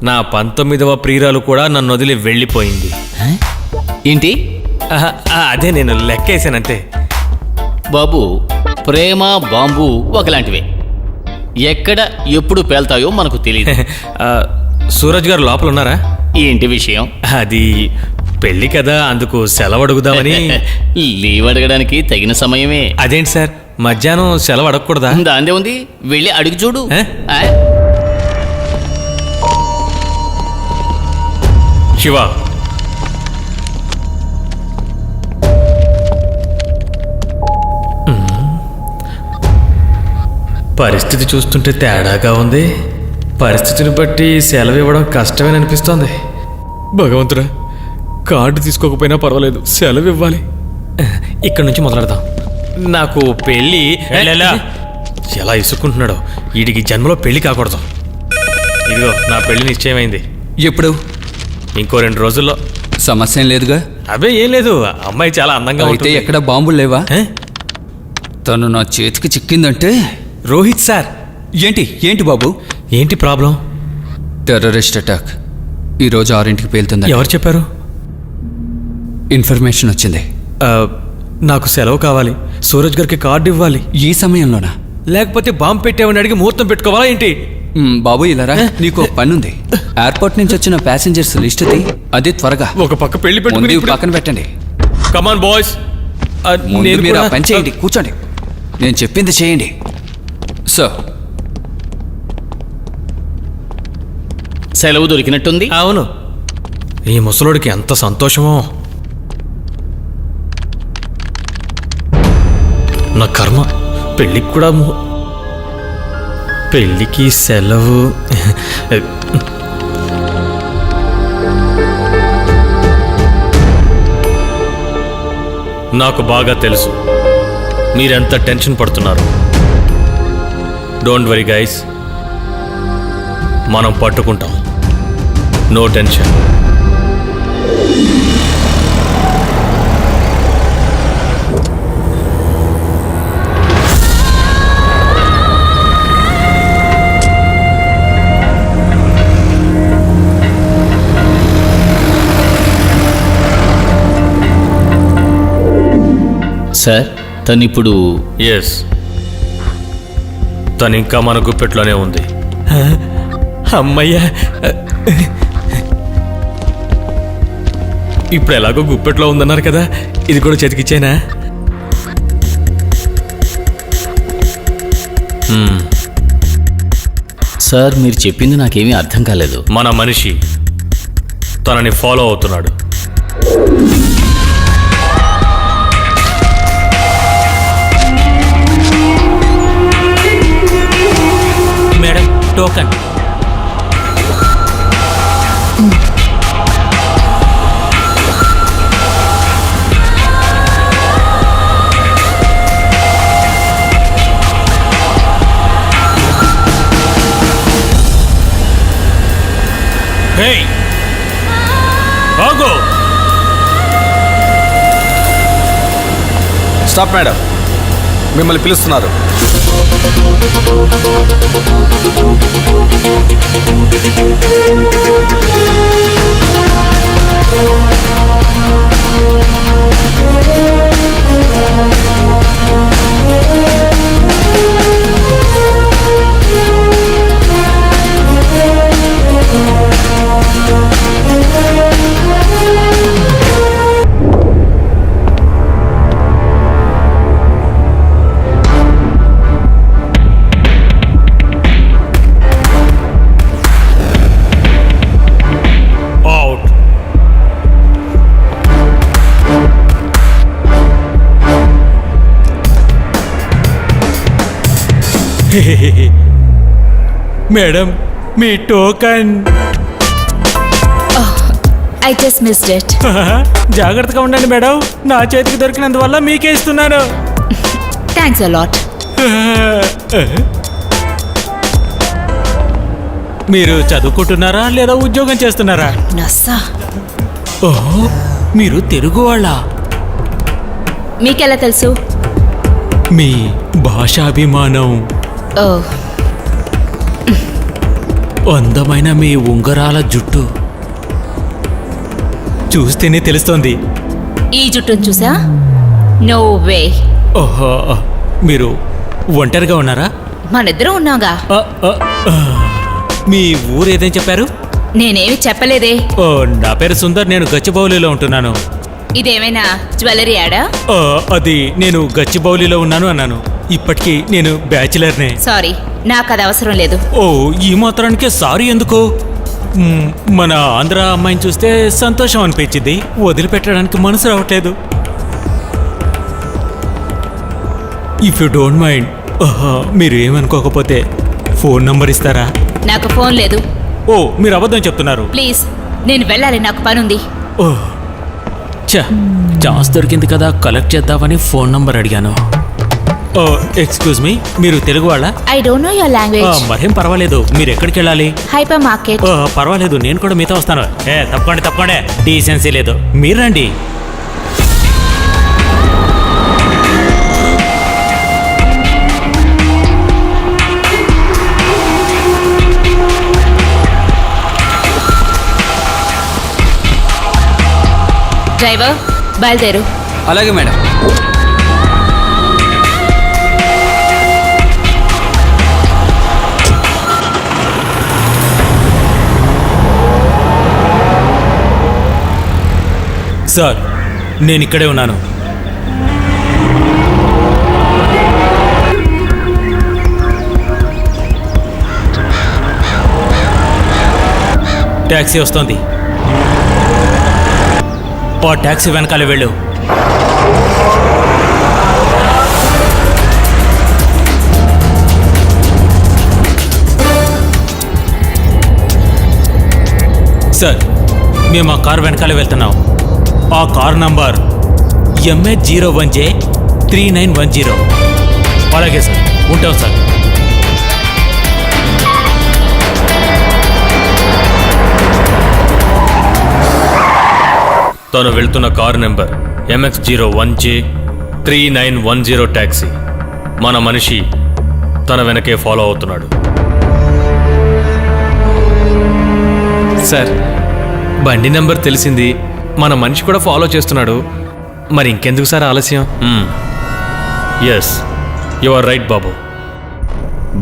నా 19వ ప్రియురాలు కూడా నన్ను వదిలి వెళ్ళిపోయింది. ఏంటి అదే నేను లెక్కేసానంతే. బాబు, ప్రేమ బాంబు ఒకలాంటివే. ఎక్కడ ఎప్పుడు పేల్తాయో మనకు తెలియదు. సూరజ్ గారు లోపల ఉన్నారా? ఏంటి విషయం? అది పెళ్లి కదా, అందుకు సెలవు అడుగుదామని. లీవ్ అడగడానికి తగిన సమయమే. అదేంటి సార్, మధ్యాహ్నం సెలవు అడగకూడదా? దాందే ఉంది, వెళ్ళి అడిగి చూడు. ఏ? ఆ? శివ, పరిస్థితి చూస్తుంటే తేడాగా ఉంది. పరిస్థితిని బట్టి సెలవు ఇవ్వడం కష్టమేననిపిస్తోంది. భగవంతుడా, కార్డు తీసుకోకపోయినా పర్వాలేదు, సెలవు ఇవ్వాలి. ఇక్కడి నుంచి మొదలెడదాం. నాకు పెళ్ళి. ఎలా ఇసుక్కుంటున్నాడో, వీడికి జన్మలో పెళ్లి కాకూడదు. ఇదిగో నా పెళ్లి నిశ్చయమైంది. ఎప్పుడు? ఇంకో 2 రోజుల్లో. సమస్య ఏం లేదుగా? అబే ఏం లేదు, అమ్మాయి చాలా అందంగా అయితే ఉంటుంది. ఎక్కడ బాంబులు లేవా? ఏ? తను నా చేతికి చిక్కిందంటే. రోహిత్ సార్, ఏంటి ఏంటి బాబు? ఏంటి ప్రాబ్లం? టెర్రరిస్ట్ అటాక్ ఈరోజు 6ంటికి పేలుతుంది. ఎవరు చెప్పారు? ఇన్ఫర్మేషన్ వచ్చింది. నాకు సెలవు కావాలి, సూరజ్ గారికి కార్డు ఇవ్వాలి. ఈ సమయంలోనా? లేకపోతే బాంబు పెట్టామని అడిగి ముహూర్తం పెట్టుకోవాలా ఏంటి? బాబు ఇలారా, నీకు పని ఉంది. ఎయిర్పోర్ట్ నుంచి వచ్చిన ప్యాసింజర్స్ లిస్ట్ అది త్వరగా ఒక పక్క పెళ్లి ముందు పెట్టుకుని ఇవి పక్కన పెట్టండి. Come on boys. ముందు మీరు ఆ పని చేయండి, కూర్చోండి. నేను చెప్పింది చేయండి. సో సెలవు దొరికినట్టుంది. అవును, ఈ ముసలోడికి ఎంత సంతోషమో. నా కర్మ, పెళ్ళికి కూడా పెళ్ళికి సెలవు. నాకు బాగా తెలుసు మీరెంత టెన్షన్ పడుతున్నారు. డోంట్ వరీ గైస్, మనం పట్టుకుంటాం. No tension. సార్, తనిప్పుడు ఎస్, తను ఇంకా మన గుప్పెట్లోనే ఉంది. అమ్మయ్యా, ఇప్పుడు ఎలాగో గుప్పెట్లో ఉందన్నారు కదా, ఇది కూడా చేతికిచ్చేనా? సార్, మీరు చెప్పింది నాకేమీ అర్థం కాలేదు. మన మనిషి తనని ఫాలో అవుతున్నాడు. Madam, token. హే, ఆగు. స్టాప్ మేడం, మిమ్మల్ని పిలుస్తున్నారు. Out. Madam, me token. I just missed it. జాగ్రత్తగా ఉండండి మేడం, నా చేతికి దొరికినందువల్ల మీకే ఇస్తున్నాను. Thanks a lot. మీరు చదువుకుంటున్నారా లేదా ఉద్యోగం చేస్తున్నారా? నస్సా, ఓహో, మీరు తెలుగు వాళ్ళ? మీకెలా తెలుసు? మీ భాషాభిమానం, ఓ, అందమైన మీ ఉంగరాల జుట్టు చూస్తేనే తెలుస్తోంది. ఈ జుట్టును చూసా? No way. ఓహో, మీరు ఒంటరిగా ఉన్నారా? మనిద్దరం ఉన్నాగా. ఆ, ఆ, ఆ. మీ ఊరు ఏదేం చెప్పారు? నేనేమి చెప్పలేదే. ఓ, నా పేరు సుందర్, నేను గచ్చిబౌలిలో ఉంటున్నాను. ఇదేమైనా జ్యువెలరీ యాడా? ఆ, అది నేను గచ్చిబౌలిలో ఉన్నాను అన్నాను. ఇప్పటికీ నేను బ్యాచిలర్నే. సారీ, నాకు అది అవసరం లేదు. ఓ, ఈ మాత్రానికే సారీ ఎందుకు? మన ఆంధ్ర అమ్మాయిని చూస్తే సంతోషం అనిపించింది, వదిలిపెట్టడానికి మనసు రావట్లేదు. ఇఫ్ యూ డోంట్ మైండ్, మీరు ఏమనుకోకపోతే ఫోన్ నంబర్ ఇస్తారా? నాకు ఫోన్ లేదు. ఓ, మీరు అబద్ధం చెప్తున్నారు. ప్లీజ్, నేను వెళ్ళాలి, నాకు పనుంది. ఓ, ఛాన్స్ దొరికింది కదా, కలెక్ట్ చేద్దామని ఫోన్ నంబర్ అడిగాను. ఓ, ఎక్స్క్యూజ్ మీ, మీరు తెలుగు వాళ్ళ? I don't know your language. మరేం పర్వాలేదు, మీరు ఎక్కడికి వెళ్ళాలి? Hyper market. పర్వాలేదు, నేను కూడా మీతో వస్తాను. తప్పకుండా తప్పకుండా, డీసెన్సీ లేదు, మీరు రండి. డ్రైవర్, బయలుదేరు. అలాగే మేడం. సార్ నేను ఇక్కడే ఉన్నాను. ట్యాక్సీ వస్తోంది. ఓ ట్యాక్సీ వెనకాల వెళ్ళు. సార్ మేము ఆ కార్ వెనకాల వెళ్తున్నాం. ఆ కార్ నంబర్ MH01J3910. అలాగే సార్, ఉంటాం సార్. తను వెళ్తున్న కారు నెంబర్ MX01J3910 ట్యాక్సీ. మన మనిషి తన వెనకే ఫాలో అవుతున్నాడు. సార్, బండి నెంబర్ తెలిసింది, మన మనిషి కూడా ఫాలో చేస్తున్నాడు. మరి ఇంకెందుకు సార్ ఆలస్యం? ఎస్, యు ఆర్ రైట్ బాబు.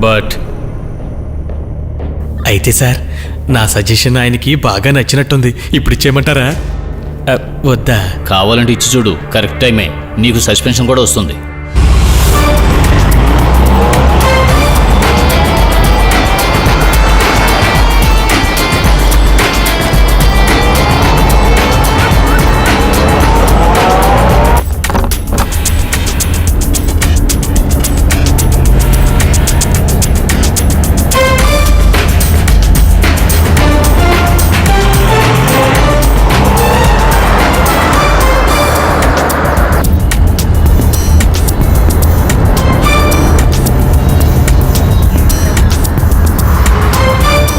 బట్ అయితే సార్, నా సజెషన్ ఆయనకి బాగా నచ్చినట్టుంది. ఇప్పుడు ఇచ్చేయమంటారా? వద్దా? కావాలంటే ఇచ్చి చూడు, కరెక్ట్ టైమే. నీకు సస్పెన్షన్ కూడా వస్తుంది.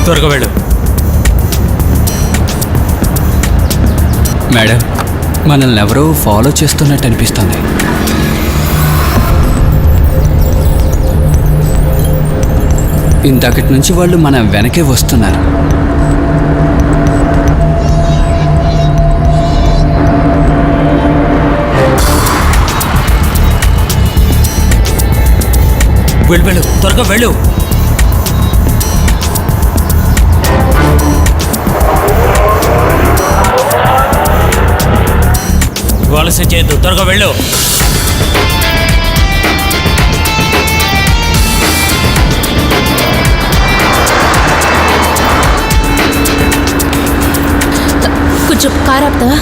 త్వరగా వెళ్ళు. మేడం, మనల్ని ఎవరో ఫాలో చేస్తున్నట్టు అనిపిస్తుంది. ఇంతకటి నుంచి వాళ్ళు మన వెనకే వస్తున్నారు. వెళ్ళు, త్వరగా వెళ్ళు. ఆలస్యం చేయొద్దు, త్వరగా వెళ్ళు. కొంచెం కార్ ఆపుతావా?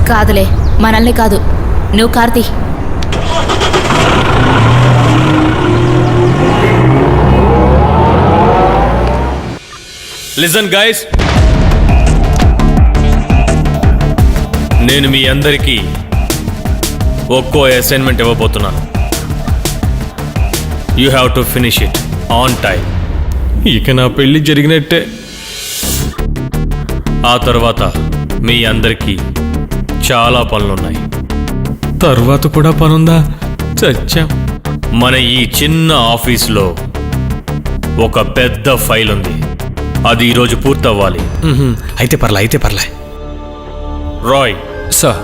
కాదులే, మనల్ని కాదు, నువ్వు కార్తీ. లిజన్ గైస్, నేను మీ అందరికీ ఒక్కో అసైన్మెంట్ ఇవ్వబోతున్నాను. You have to finish it on time. ఇక నా పెళ్లి జరిగినట్టే. ఆ తర్వాత మీ అందరికీ చాలా పనులున్నాయి. తర్వాత కూడా పనుందా? చచ్చాం. మన ఈ చిన్న ఆఫీస్లో ఒక పెద్ద ఫైల్ ఉంది. అది ఈరోజు పూర్తవ్వాలి. అయితే పర్లే. రాయ్ సార్,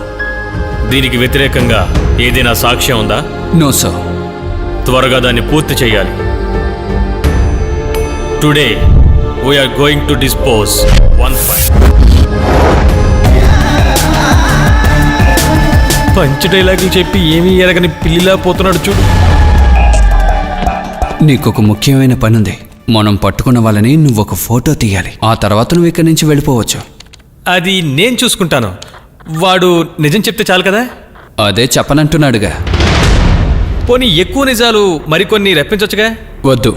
దీనికి వ్యతిరేకంగా ఏదైనా సాక్ష్యం ఉందా? No sir. త్వరగా దాన్ని పూర్తి చేయాలి. Today we are going to dispose one file. Punch డైలాగులు చెప్పి ఏమీ ఎరగని పిల్లిలా పోతున్నాడు చూడు. నీకొక ముఖ్యమైన పనుంది. మనం పట్టుకున్న వాళ్ళని నువ్వు ఒక ఫోటో తీయాలి. ఆ తర్వాత నువ్వు ఇక్కడి నుంచి వెళ్ళిపోవచ్చు. అది నేను చూసుకుంటాను. వాడు నిజం చెప్తే చాలు కదా. అదే చెప్పనంటున్నాడుగా. పోనీ ఎక్కువ నిజాలు మరికొన్ని రెప్పించవచ్చుగా. వద్దు.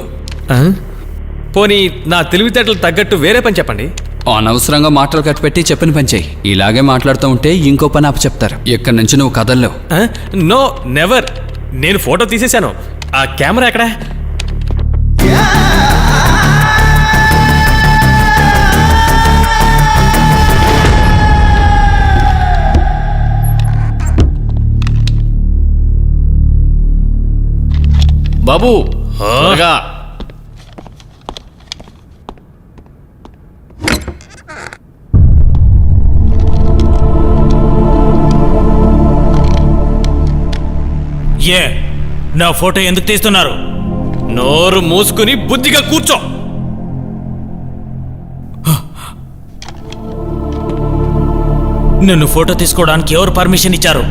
పోనీ నా తెలివితేటలు తగ్గట్టు వేరే పని చెప్పండి. అనవసరంగా మాటలు కట్టిపెట్టి చెప్పిన పని చెయ్యి. ఇలాగే మాట్లాడుతూ ఉంటే ఇంకో పని చెప్తారు. ఇక్కడి నుంచి నువ్వు కదల్లో. No, never. నేను ఫోటో తీసేశాను. ఆ కెమెరా ఎక్కడా? బాబు త్వరగా. ఏ నా ఫోటో ఎందుకు తీస్తున్నారు? నోరు మూసుకుని బుద్ధిగా కూర్చో. నన్ను ఫోటో తీసుకోవడానికి ఎవరు పర్మిషన్ ఇచ్చారు?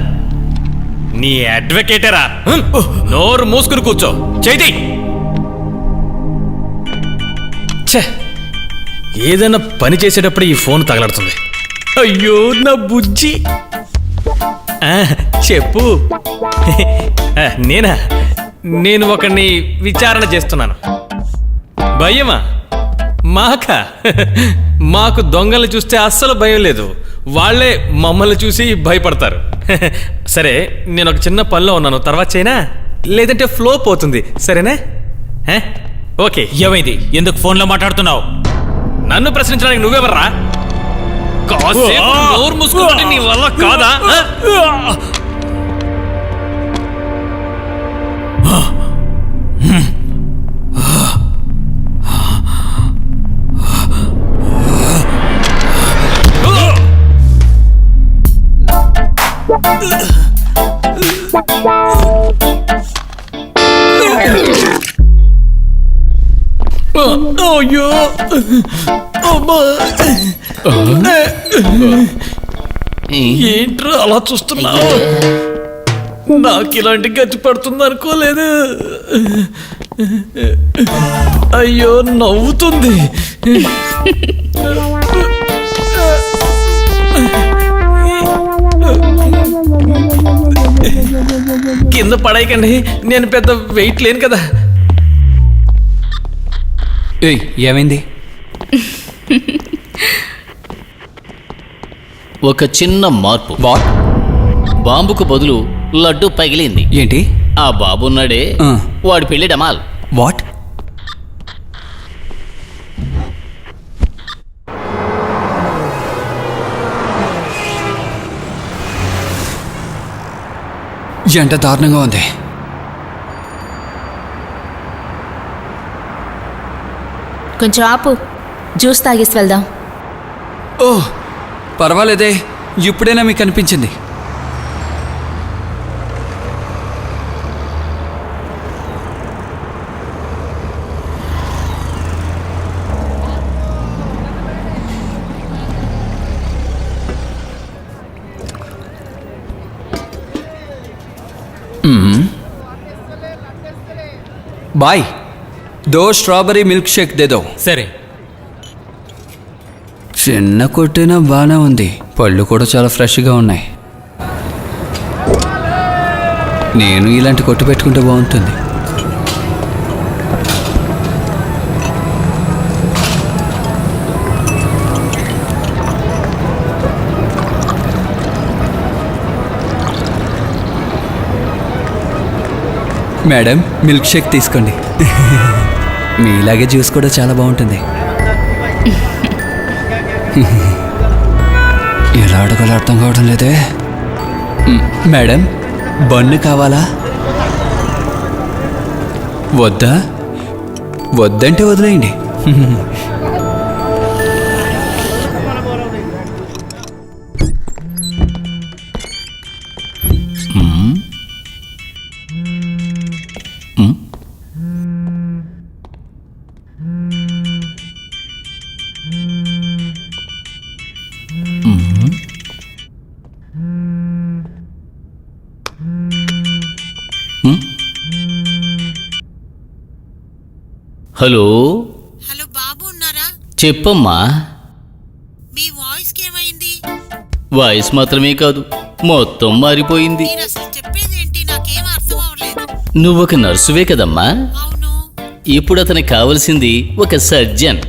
నీ అడ్వకేటరా? నోరు మూసుకుని కూర్చో. చేతి ఏదైనా పని చేసేటప్పుడు ఈ ఫోన్ తగలడుతుంది. అయ్యో నా బుజ్జి. చెప్పు. నేను ఒకరిని విచారణ చేస్తున్నాను. భయమా? మాకు దొంగలు చూస్తే అస్సలు భయం లేదు. వాళ్ళే మమ్మల్ని చూసి భయపడతారు. సరే, నేను ఒక చిన్న పనిలో ఉన్నాను, తర్వాత చేయనా? లేదంటే ఫ్లో పోతుంది. సరేనా? ఓకే. ఏమైంది? ఎందుకు ఫోన్లో మాట్లాడుతున్నావు? నన్ను ప్రశ్నించడానికి నువ్వెవర్రా? కాసేపు నోరు మూసుకుంటే నీ వల్ల కాదా? అయ్యో ఏంట్రా అలా చూస్తున్నావు? నాకు ఇలాంటి గతి పడుతుంది అనుకోలేదు. అయ్యో నవ్వుతుంది. కింద పడేయకండి, నేను పెద్ద వెయిట్ లేను కదా. ఏయ్, ఏమైంది? ఒక చిన్న మార్పు. వాట్? బాంబుకు బదులు లడ్డు పగిలింది. ఏంటి? ఆ బాబున్నాడే, వాడి పెళ్లి డమాల్. వాట్? ఎంత దారుణంగా ఉంది. కొంచెం ఆపు, జ్యూస్ తాగేసి వెళ్దాం. ఓ పర్వాలేదే, ఇప్పుడైనా మీకు అనిపించింది. బాయ్, దో స్ట్రాబెరీ మిల్క్ షేక్ దేదో. సరే. చిన్న కొట్టినా బాగానే ఉంది. పళ్ళు కూడా చాలా ఫ్రెష్గా ఉన్నాయి. నేను ఇలాంటి కొట్టు పెట్టుకుంటే బాగుంటుంది. మేడం, మిల్క్ షేక్ తీసుకోండి. మీలాగే జ్యూస్ కూడా చాలా బాగుంటుంది. ఎలా అడగాలో అర్థం కావడం లేదే. మేడం, బన్ను కావాలా? వద్దా? వద్దంటే వదిలేయండి. హలో హలో బాబు, ఉన్నారా? చెప్పమ్మా. మీ వాయిస్ ఏమైంది? వాయిస్ మాత్రమే కాదు, మొత్తం మారిపోయింది. మీరు అసలు చెప్పేదేంటి? నాకేం అర్థం అవ్వలేదు. నువ్వొక నర్సువే కదమ్మా? అవును. ఇప్పుడు అతనికి కావలసింది ఒక సర్జన్.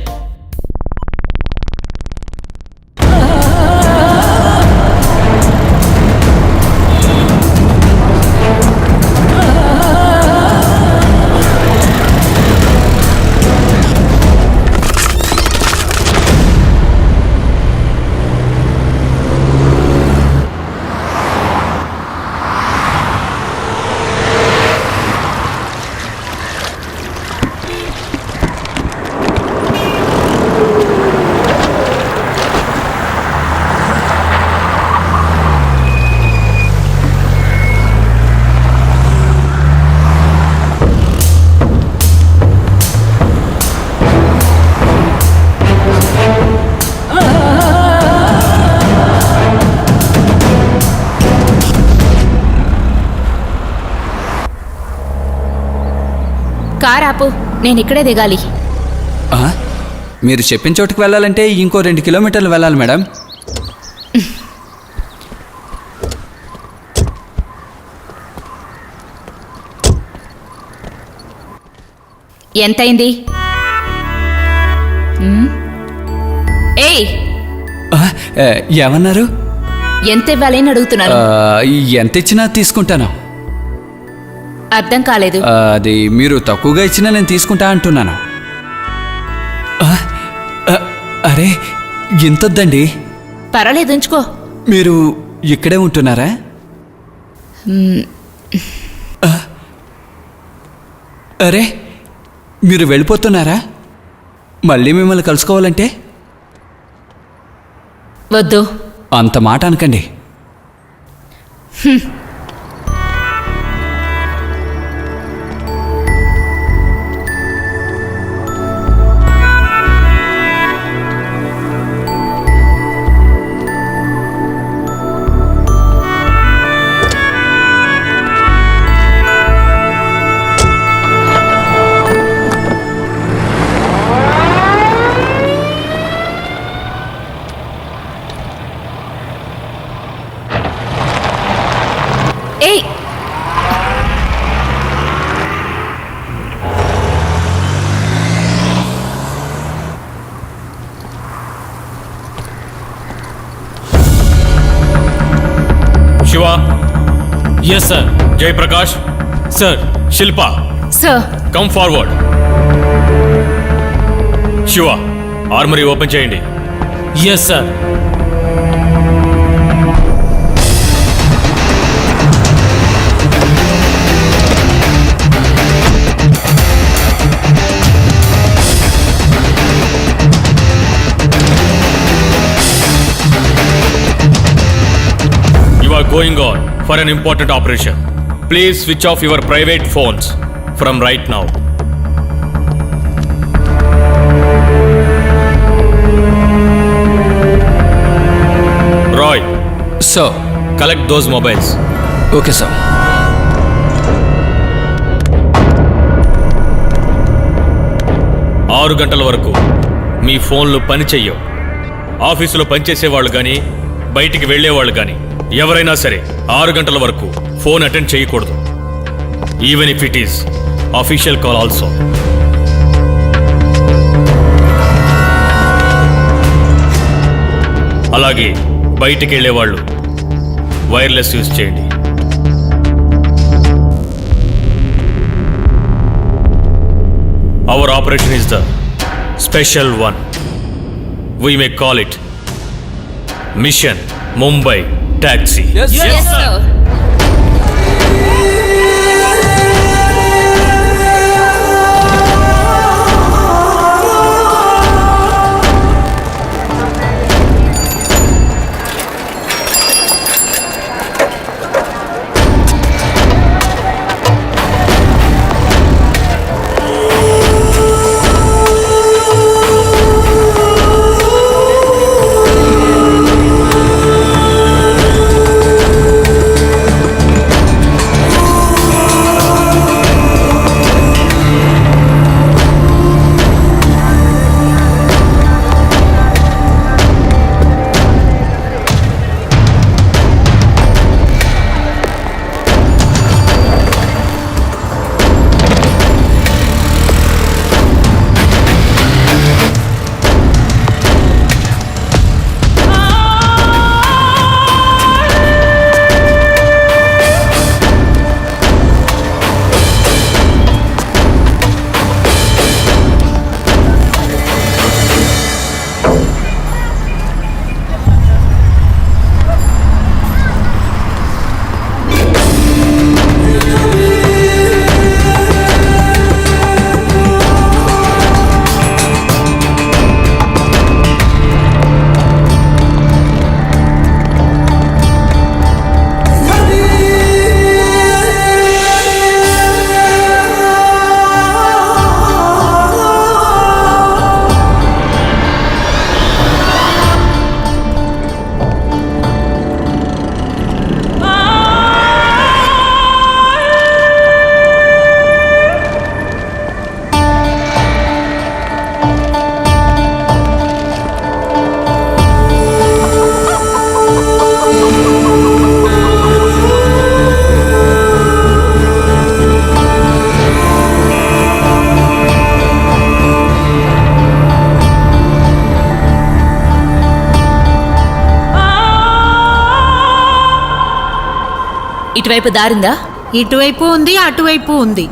నేను ఇక్కడే దిగాలి. ఆ? మీరు చెప్పిన చోటుకు వెళ్ళాలంటే ఇంకో 2 కిలోమీటర్లు వెళ్ళాలి మేడం. ఎంతైంది? ఏయ్, ఆ, ఏమన్నారు? ఎంత ఇవ్వాలి అని అడుగుతున్నాను. ఎంత ఇచ్చినా తీసుకుంటాను. అర్థం కాలేదు. అది మీరు తక్కువగా ఇచ్చినా నేను తీసుకుంటా అంటున్నాను. ఆ, అరే ఇంతొద్దండి. పర్వాలేదు, ఉంచుకో. మీరు ఇక్కడే ఉంటున్నారా? అరే మీరు వెళ్ళిపోతున్నారా? మళ్ళీ మిమ్మల్ని కలుసుకోవాలంటే? వద్దు. అంత మాట అనకండి. ఏయ్, Shiva, yes sir. Jayaprakash, sir. Shilpa, sir. Come forward. Shiva, armory open చేయండి. Yes sir. You are going on for an important operation. Please switch off your private phones from right now. Roy, so collect those mobiles. Okay sir. ఆరు గంటల వరకు మీ ఫోన్లు పని చెయ్యవు. ఆఫీసులో పనిచేసేవాళ్ళు కానీ బయటికి వెళ్ళేవాళ్ళు కానీ ఎవరైనా సరే 6 గంటల వరకు ఫోన్ అటెండ్ చేయకూడదు. Even if it is official call also. అలాగే బయటికి వెళ్ళేవాళ్ళు వైర్లెస్ యూజ్ చేయండి. Our operation is the special one. We may call it Mission Mumbai Taxi. Yes, sir. ఇటువైపు దారిందా? ఇటువైపు ఉంది, అటువైపు ఉంది.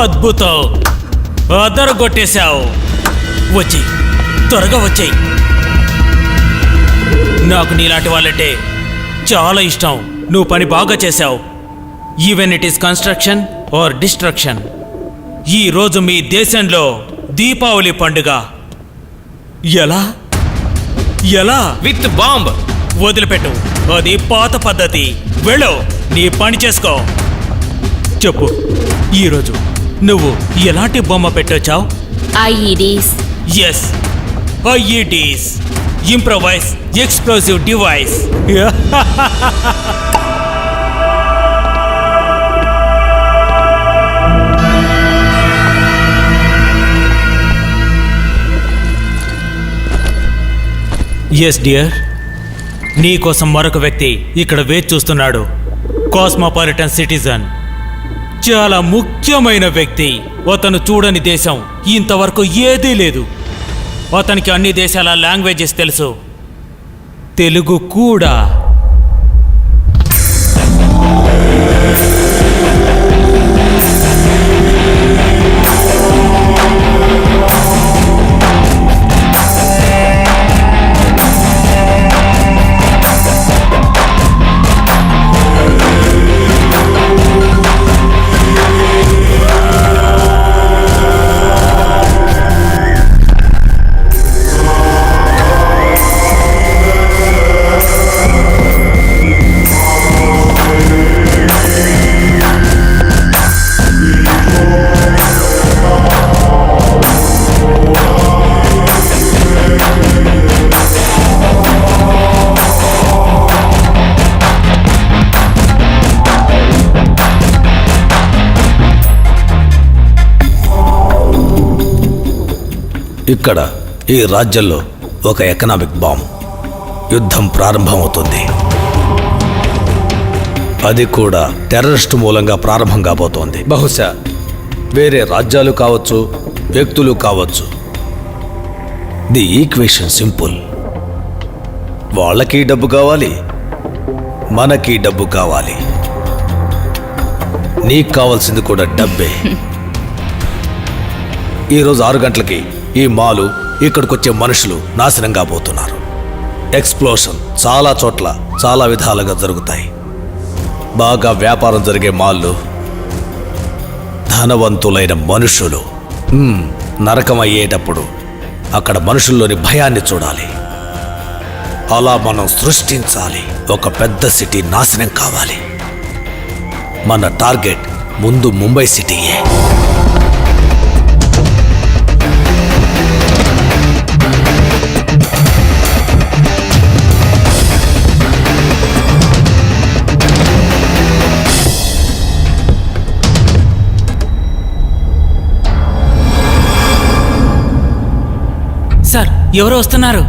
అద్భుతం, అదరగొట్టేశావు. వచ్చి త్వరగా వచ్చేయి. నాకు నీలాంటి వాళ్ళంటే చాలా ఇష్టం. నువ్వు పని బాగా చేశావు. Even it is construction are destruction. ఈరోజు మీ దేశంలో దీపావళి పండుగ. ఎలా ఎలా? With bomb. వదిలిపెట్టు, అది పాత పద్ధతి. వెళ్ళు, నీ పని చేసుకో. చెప్పు, ఈరోజు నువ్వు ఎలాంటి బొమ్మ పెట్టొచ్చావు? IEDs. Yes, IEDs, improvise explosive device. Yes dear, నీకోసం మరొక వ్యక్తి ఇక్కడ వేచి చూస్తున్నాడు. కాస్మోపాలిటన్ సిటిజన్, చాలా ముఖ్యమైన వ్యక్తి. అతను చూడని దేశం ఇంతవరకు ఏదీ లేదు. అతనికి అన్ని దేశాల లాంగ్వేజెస్ తెలుసు, తెలుగు కూడా. ఇక్కడ ఈ రాజ్యంలో ఒక ఎకనామిక్ బాంబ్. యుద్ధం ప్రారంభమవుతుంది. అది కూడా టెర్రరిస్టు మూలంగా ప్రారంభం కాబోతోంది. బహుశా వేరే రాజ్యాలు కావచ్చు, వ్యక్తులు కావచ్చు. The equation simple. వాళ్ళకి డబ్బు కావాలి, మనకి డబ్బు కావాలి. నీకు కావాల్సింది కూడా డబ్బే. ఈరోజు 6 గంటలకి ఈ మాలు, ఇక్కడికొచ్చే మనుషులు నాశనం కాబోతున్నారు. ఎక్స్ప్లోషన్ చాలా చోట్ల చాలా విధాలుగా జరుగుతాయి. బాగా వ్యాపారం జరిగే మాళ్ళు, ధనవంతులైన మనుషులు. నరకం అయ్యేటప్పుడు అక్కడ మనుషుల్లోని భయాన్ని చూడాలి. అలా మనం సృష్టించాలి. ఒక పెద్ద సిటీ నాశనం కావాలి. మన టార్గెట్ ముందు ముంబై సిటీయే. ఎవరో వస్తున్నారు.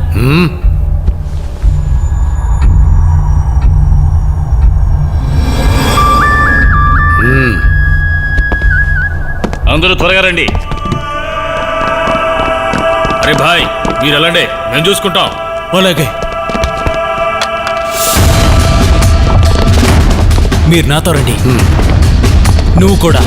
అందరూ త్వరగా రండి. అరే భాయ్, మీరు వెళ్ళండి, మేము చూసుకుంటాం. అలాగే. మీరు నాతో రండి. నువ్వు కూడా.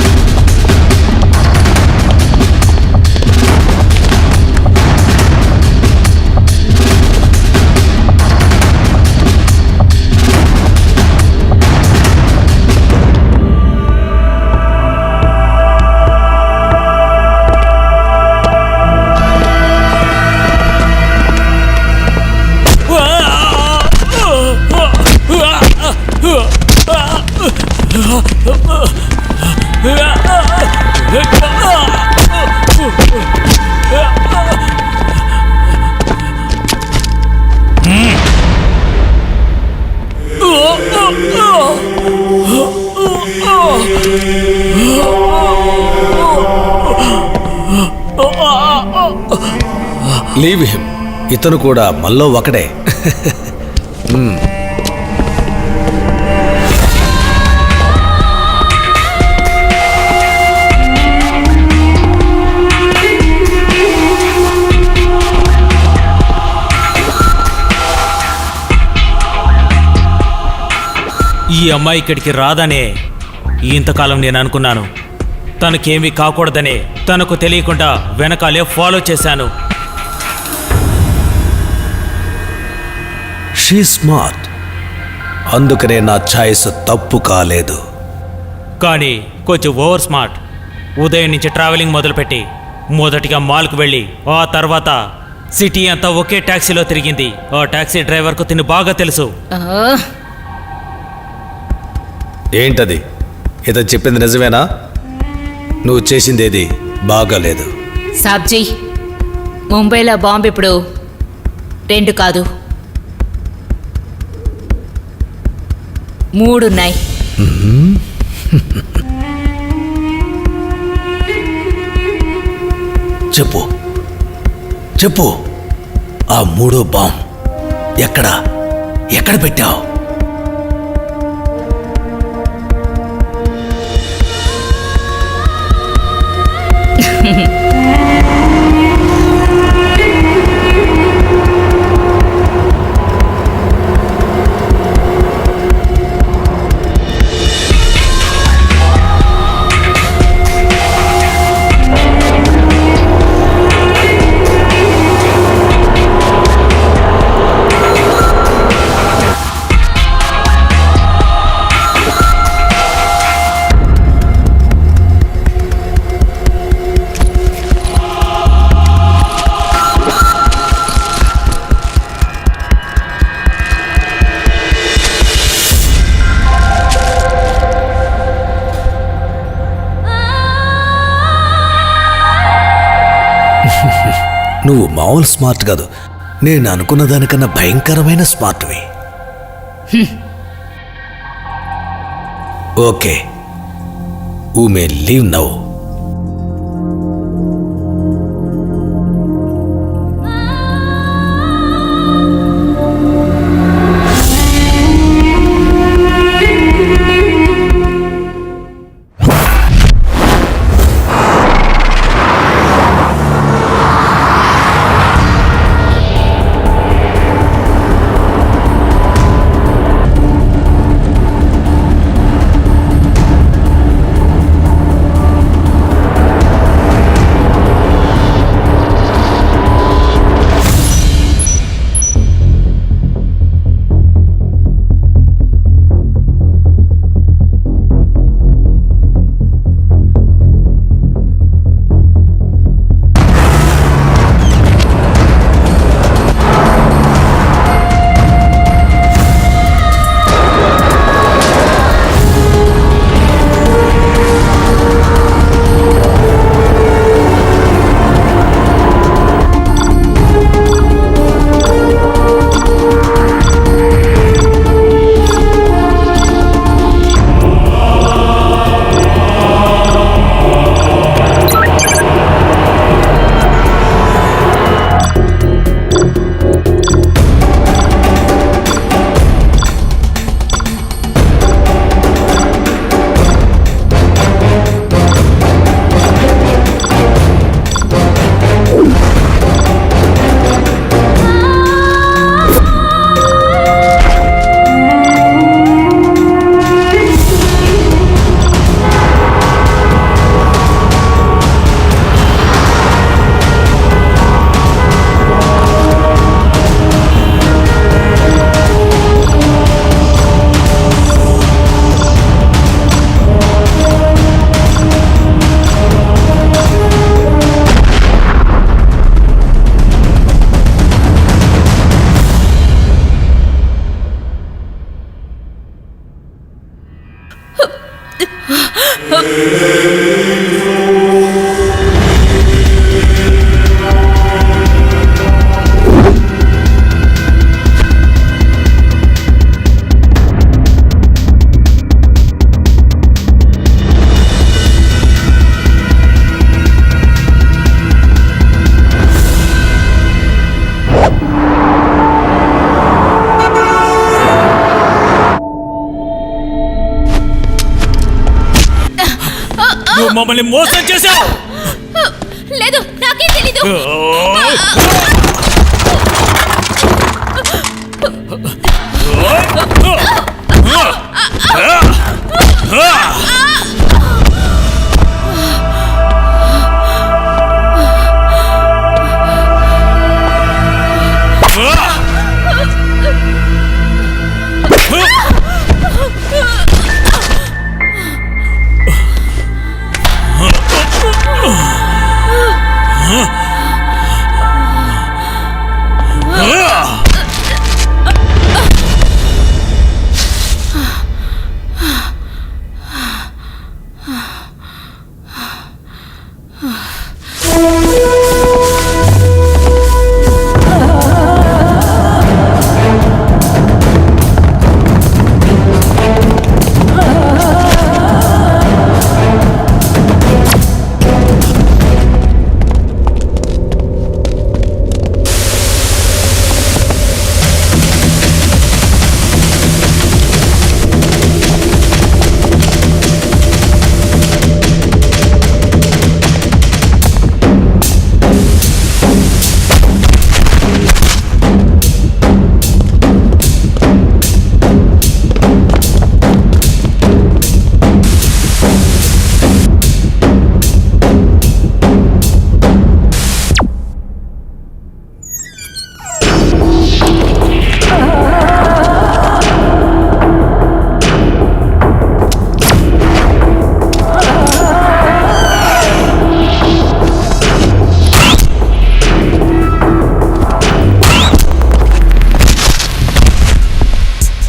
Leave him. ఇతను కూడా మళ్ళీ ఒకడే. ఈ అమ్మాయి ఇక్కడికి రాదనే ఇంతకాలం నేను అనుకున్నాను. తనకేమీ కాకూడదనే తనకు తెలియకుండా వెనకాలే ఫాలో చేశాను. షీ స్మార్ట్, అందుకనే నా ఛాయిస్ తప్పు కాలేదు. కానీ కొంచెం ఓవర్ స్మార్ట్. ఉదయం నుంచి ట్రావెలింగ్ మొదలుపెట్టి మొదటిగా మాల్కు వెళ్ళి ఆ తర్వాత సిటీ అంతా ఒకే ట్యాక్సీలో తిరిగింది. ఆ ట్యాక్సీ డ్రైవర్కు తిని బాగా తెలుసు. ఏంటది? ఇతను చెప్పింది నిజమేనా? నువ్వు చేసిందేది బాగాలేదు. సాబ్జీ, ముంబైలో బాంబు ఇప్పుడు 2 కాదు 3 ఉన్నాయి. చెప్పు చెప్పు, ఆ 3వ బాంబ్ ఎక్కడ పెట్టావు? నువ్వు మామూలు స్మార్ట్ కాదు, నేను అనుకున్న దానికన్నా భయంకరమైన స్మార్ట్వి. Okay, you may leave now. నువ్వు మమ్మల్ని మోసం చేశావు. లేదు, నాకేం తెలీదు.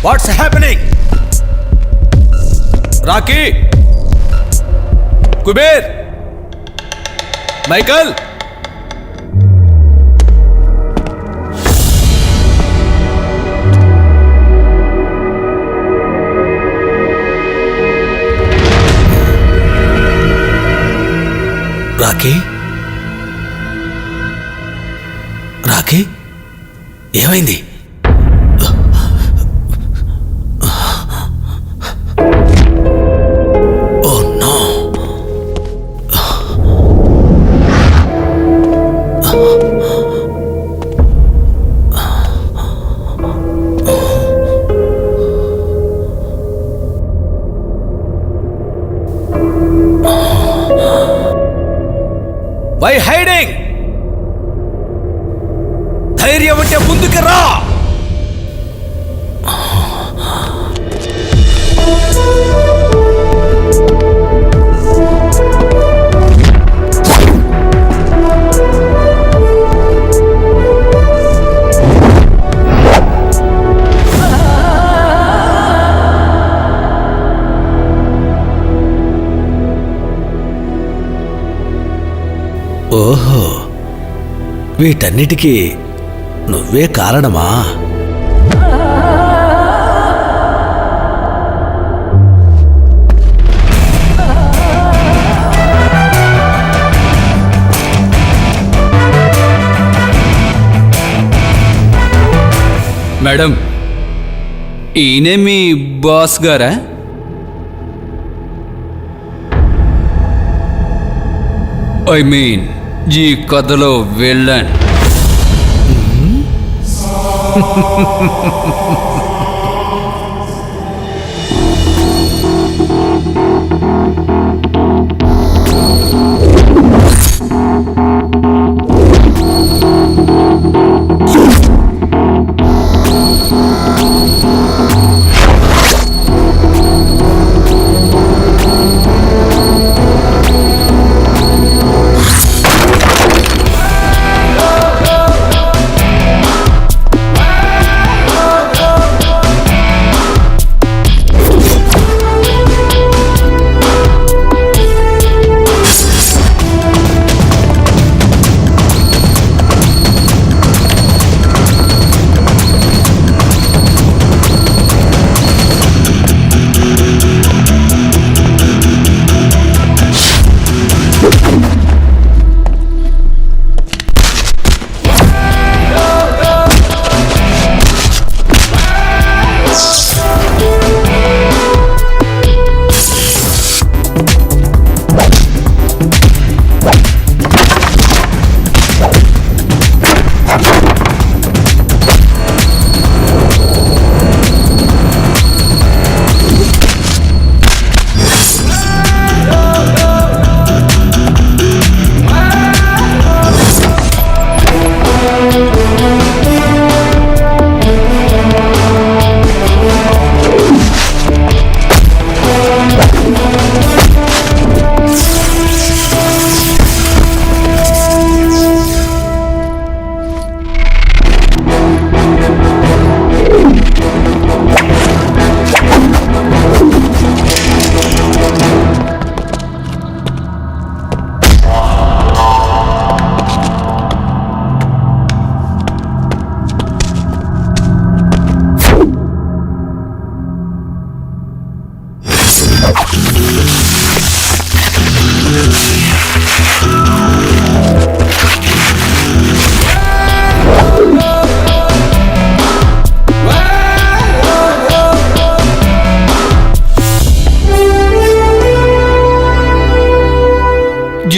What's happening? Rocky, Kuber, Michael, Rocky, Rocky, ఏమైంది? Why hiding? ధైర్యం ఉంటే ముందుకు రా. ఓహో, వీటన్నిటికీ నువ్వే కారణమా? మేడం, ఈయనే మీ బాస్ గారా? ఐ మీన్ ఈ కథలో విలన్.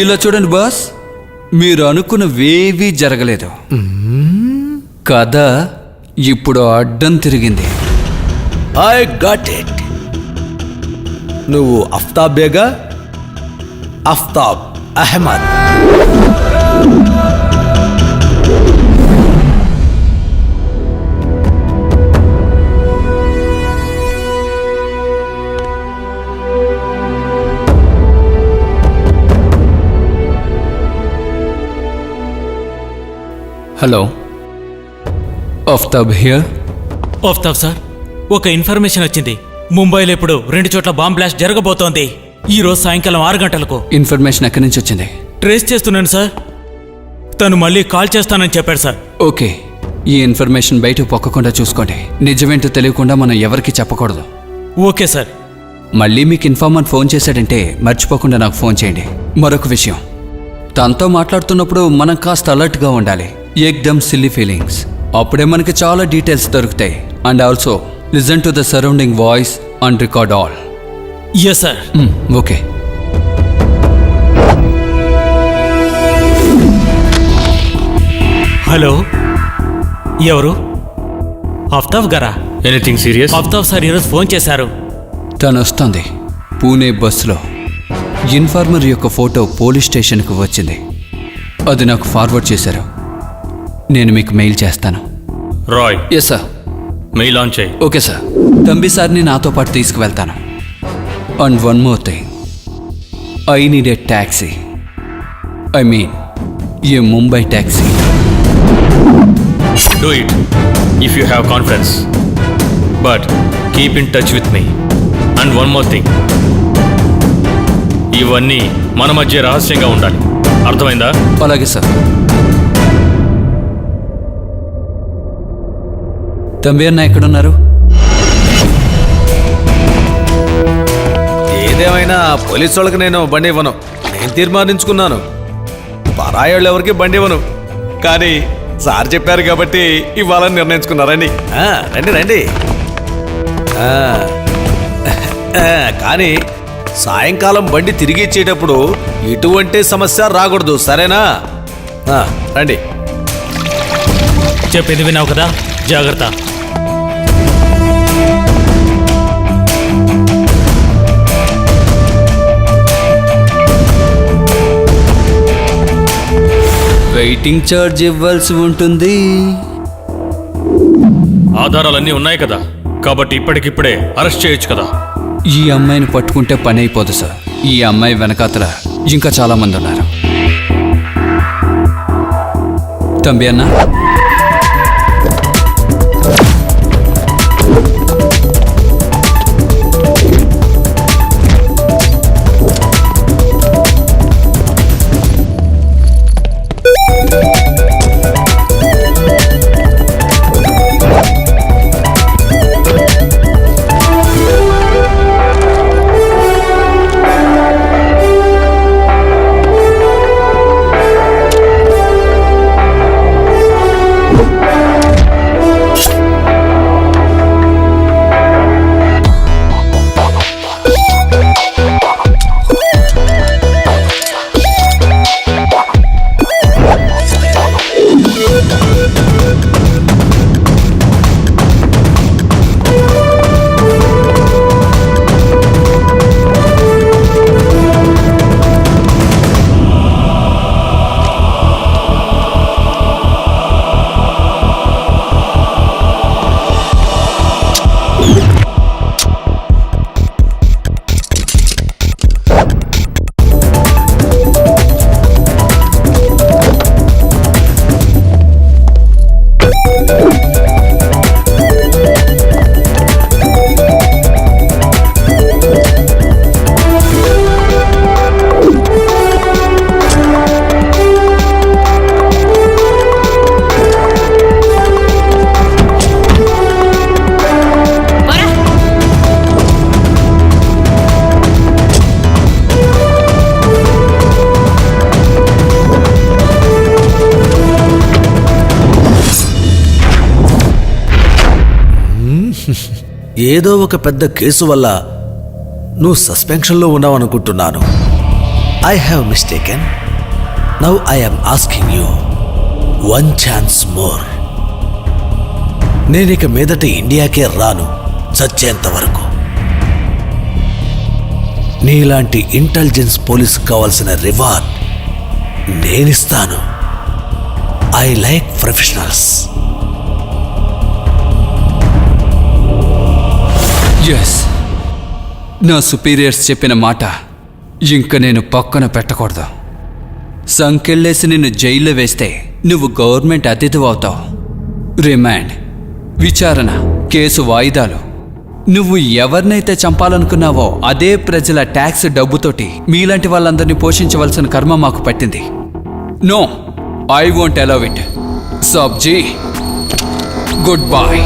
ఇలా చూడండి బాస్, మీరు అనుకున్నవేవీ జరగలేదు. కథ ఇప్పుడు అడ్డం తిరిగింది. I got it. నువ్వు అఫ్తాబ్ బేగా? Aftab Ahmed. Hello, Aftab here. Aftab sir, ఒక ఇన్ఫర్మేషన్ వచ్చింది. ముంబైలో ఇప్పుడు 2 చోట్ల బాంబ్ బ్లాస్ట్ జరగబోతోంది. ఈ రోజు సాయంకాలం 6 గంటలకు. ఇన్ఫర్మేషన్ ఎక్కడి నుంచి వచ్చింది? ట్రేస్ చేస్తున్నాను సార్. తను మళ్ళీ కాల్ చేస్తానని చెప్పాడు సార్. ఓకే, ఈ ఇన్ఫర్మేషన్ బయటకు పొక్కకుండా చూసుకోండి. నిజమేంటో తెలియకుండా మనం ఎవరికి చెప్పకూడదు. Okay sir. మళ్ళీ మీకు ఇన్ఫార్మర్ ఫోన్ చేశాడంటే మర్చిపోకుండా నాకు ఫోన్ చేయండి. మరొక విషయం, తనతో మాట్లాడుతున్నప్పుడు మనం కాస్త అలర్ట్గా ఉండాలి. ఏక్దమ్ సిల్లీ ఫీలింగ్స్, అప్పుడే మనకి చాలా డీటెయిల్స్ దొరుకుతాయి. And also listen to the surrounding voice and record all. Yes sir. Okay. Hello, ఎవరు? ఆఫ్తాబ్ గారా? Anything serious? ఆఫ్తాబ్ సార్ ఈరోజు ఫోన్ చేశారు. తను వస్తుంది. పూణే బస్సులో ఇన్ఫార్మర్ యొక్క ఫోటో పోలీస్ స్టేషన్కు వచ్చింది. అది నాకు ఫార్వర్డ్ చేశారు. నేను మీకు మెయిల్ చేస్తాను. Roy, yes sir. Mail on చేయి. Okay sir. తంబి సార్ని నాతో పాటు తీసుకువెళ్తాను. And one more thing, I need a taxi. I mean a Mumbai taxi. Do it if you have confidence, but keep in touch with me. And one more thing, ఇవన్నీ మన మధ్య రహస్యంగా ఉండాలి. అర్థమైందా? అలాగే సార్. తంబి అన్న ఎక్కడున్నారు? ఏదేమైనా పోలీసు వాళ్ళకి నేను బండి ఇవ్వను. నేను తీర్మానించుకున్నాను, పరాయోళ్ళు ఎవరికి బండి ఇవ్వను. కానీ సార్ చెప్పారు కాబట్టి ఇవ్వాలని నిర్ణయించుకున్నారండి. రండి రండి. కానీ సాయంకాలం బండి తిరిగి ఇచ్చేటప్పుడు ఎటువంటి సమస్య రాకూడదు, సరేనా? రండి. చెప్పింది విన్నావు కదా, జాగ్రత్త. వెయిటింగ్ ఛార్జ్ ఇవ్వాల్సి ఉంటుంది. ఆధారాలన్నీ ఉన్నాయి కదా, కాబట్టి ఇప్పటికిప్పుడే అరెస్ట్ చేయొచ్చు కదా. ఈ అమ్మాయిని పట్టుకుంటే పని అయిపోదు సార్. ఈ అమ్మాయి వెనకాతల ఇంకా చాలా మంది ఉన్నారు. తంబి అన్న, ఏదో ఒక పెద్ద కేసు వల్ల నువ్వు సస్పెన్షన్లో ఉన్నావనుకుంటున్నాను. I have mistaken. Now I am asking you one chance more. నేనిక మీదట ఇండియాకే రాను చచ్చేంత వరకు. నీలాంటి ఇంటెలిజెన్స్ పోలీస్ కావాల్సిన రివార్డ్ నేనిస్తాను. I like professionals. ఎస్, నా సుపీరియర్స్ చెప్పిన మాట ఇంక నేను పక్కన పెట్టకూడదు. సంకెళ్ళేసి నిన్ను జైల్లో వేస్తే నువ్వు గవర్నమెంట్ అతిథి అవుతావు. రిమాండ్, విచారణ, కేసు వాయిదాలు. నువ్వు ఎవరినైతే చంపాలనుకున్నావో అదే ప్రజల ట్యాక్స్ డబ్బుతోటి మీలాంటి వాళ్ళందరినీ పోషించవలసిన కర్మ మాకు పట్టింది. No, I won't allow it. సబ్జీ, good boy.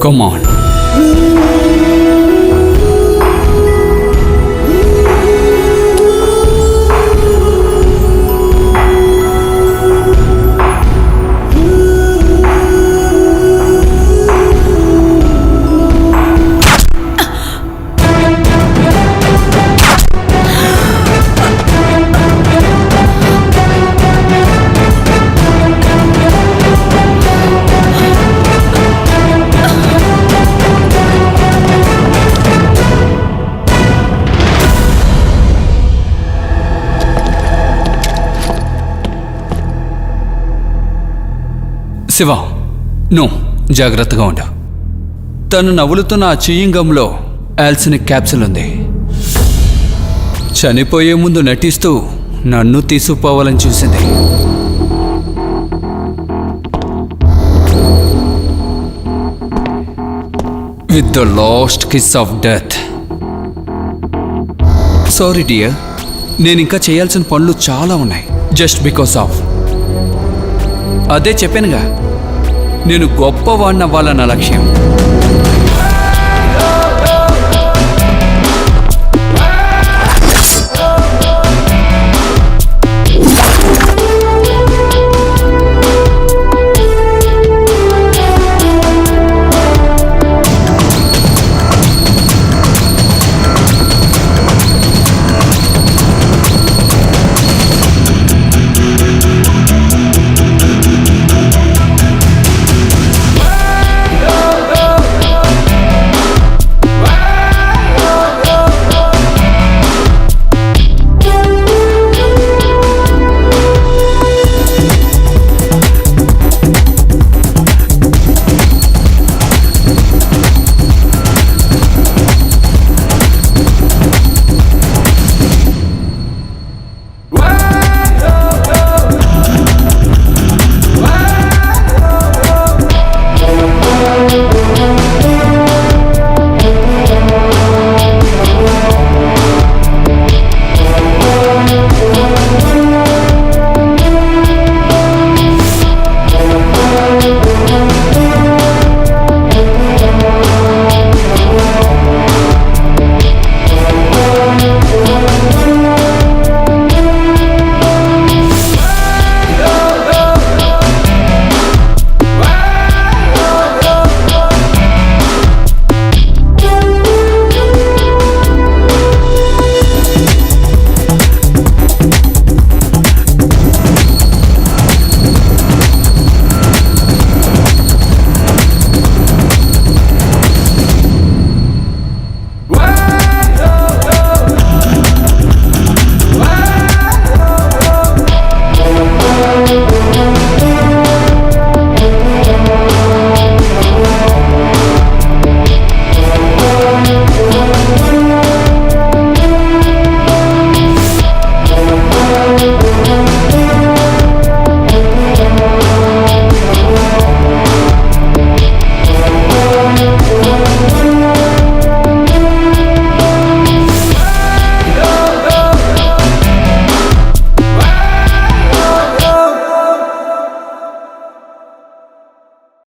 Come on. Shiva, నువ్వు జాగ్రత్తగా ఉండు. తను నవ్వులుతున్న ఆ చింగంలో ఆల్సినిక్ క్యాప్సూల్ ఉంది. చనిపోయే ముందు నటిస్తూ నన్ను తీసుకుపోవాలని చూసింది. With the last kiss of death. Sorry dear, నేను ఇంకా చేయాల్సిన పనులు చాలా ఉన్నాయి. జస్ట్ బికాస్ ఆఫ్, అదే చెప్పానుగా, నేను గొప్పవాడినవ్వాలన్న లక్ష్యం.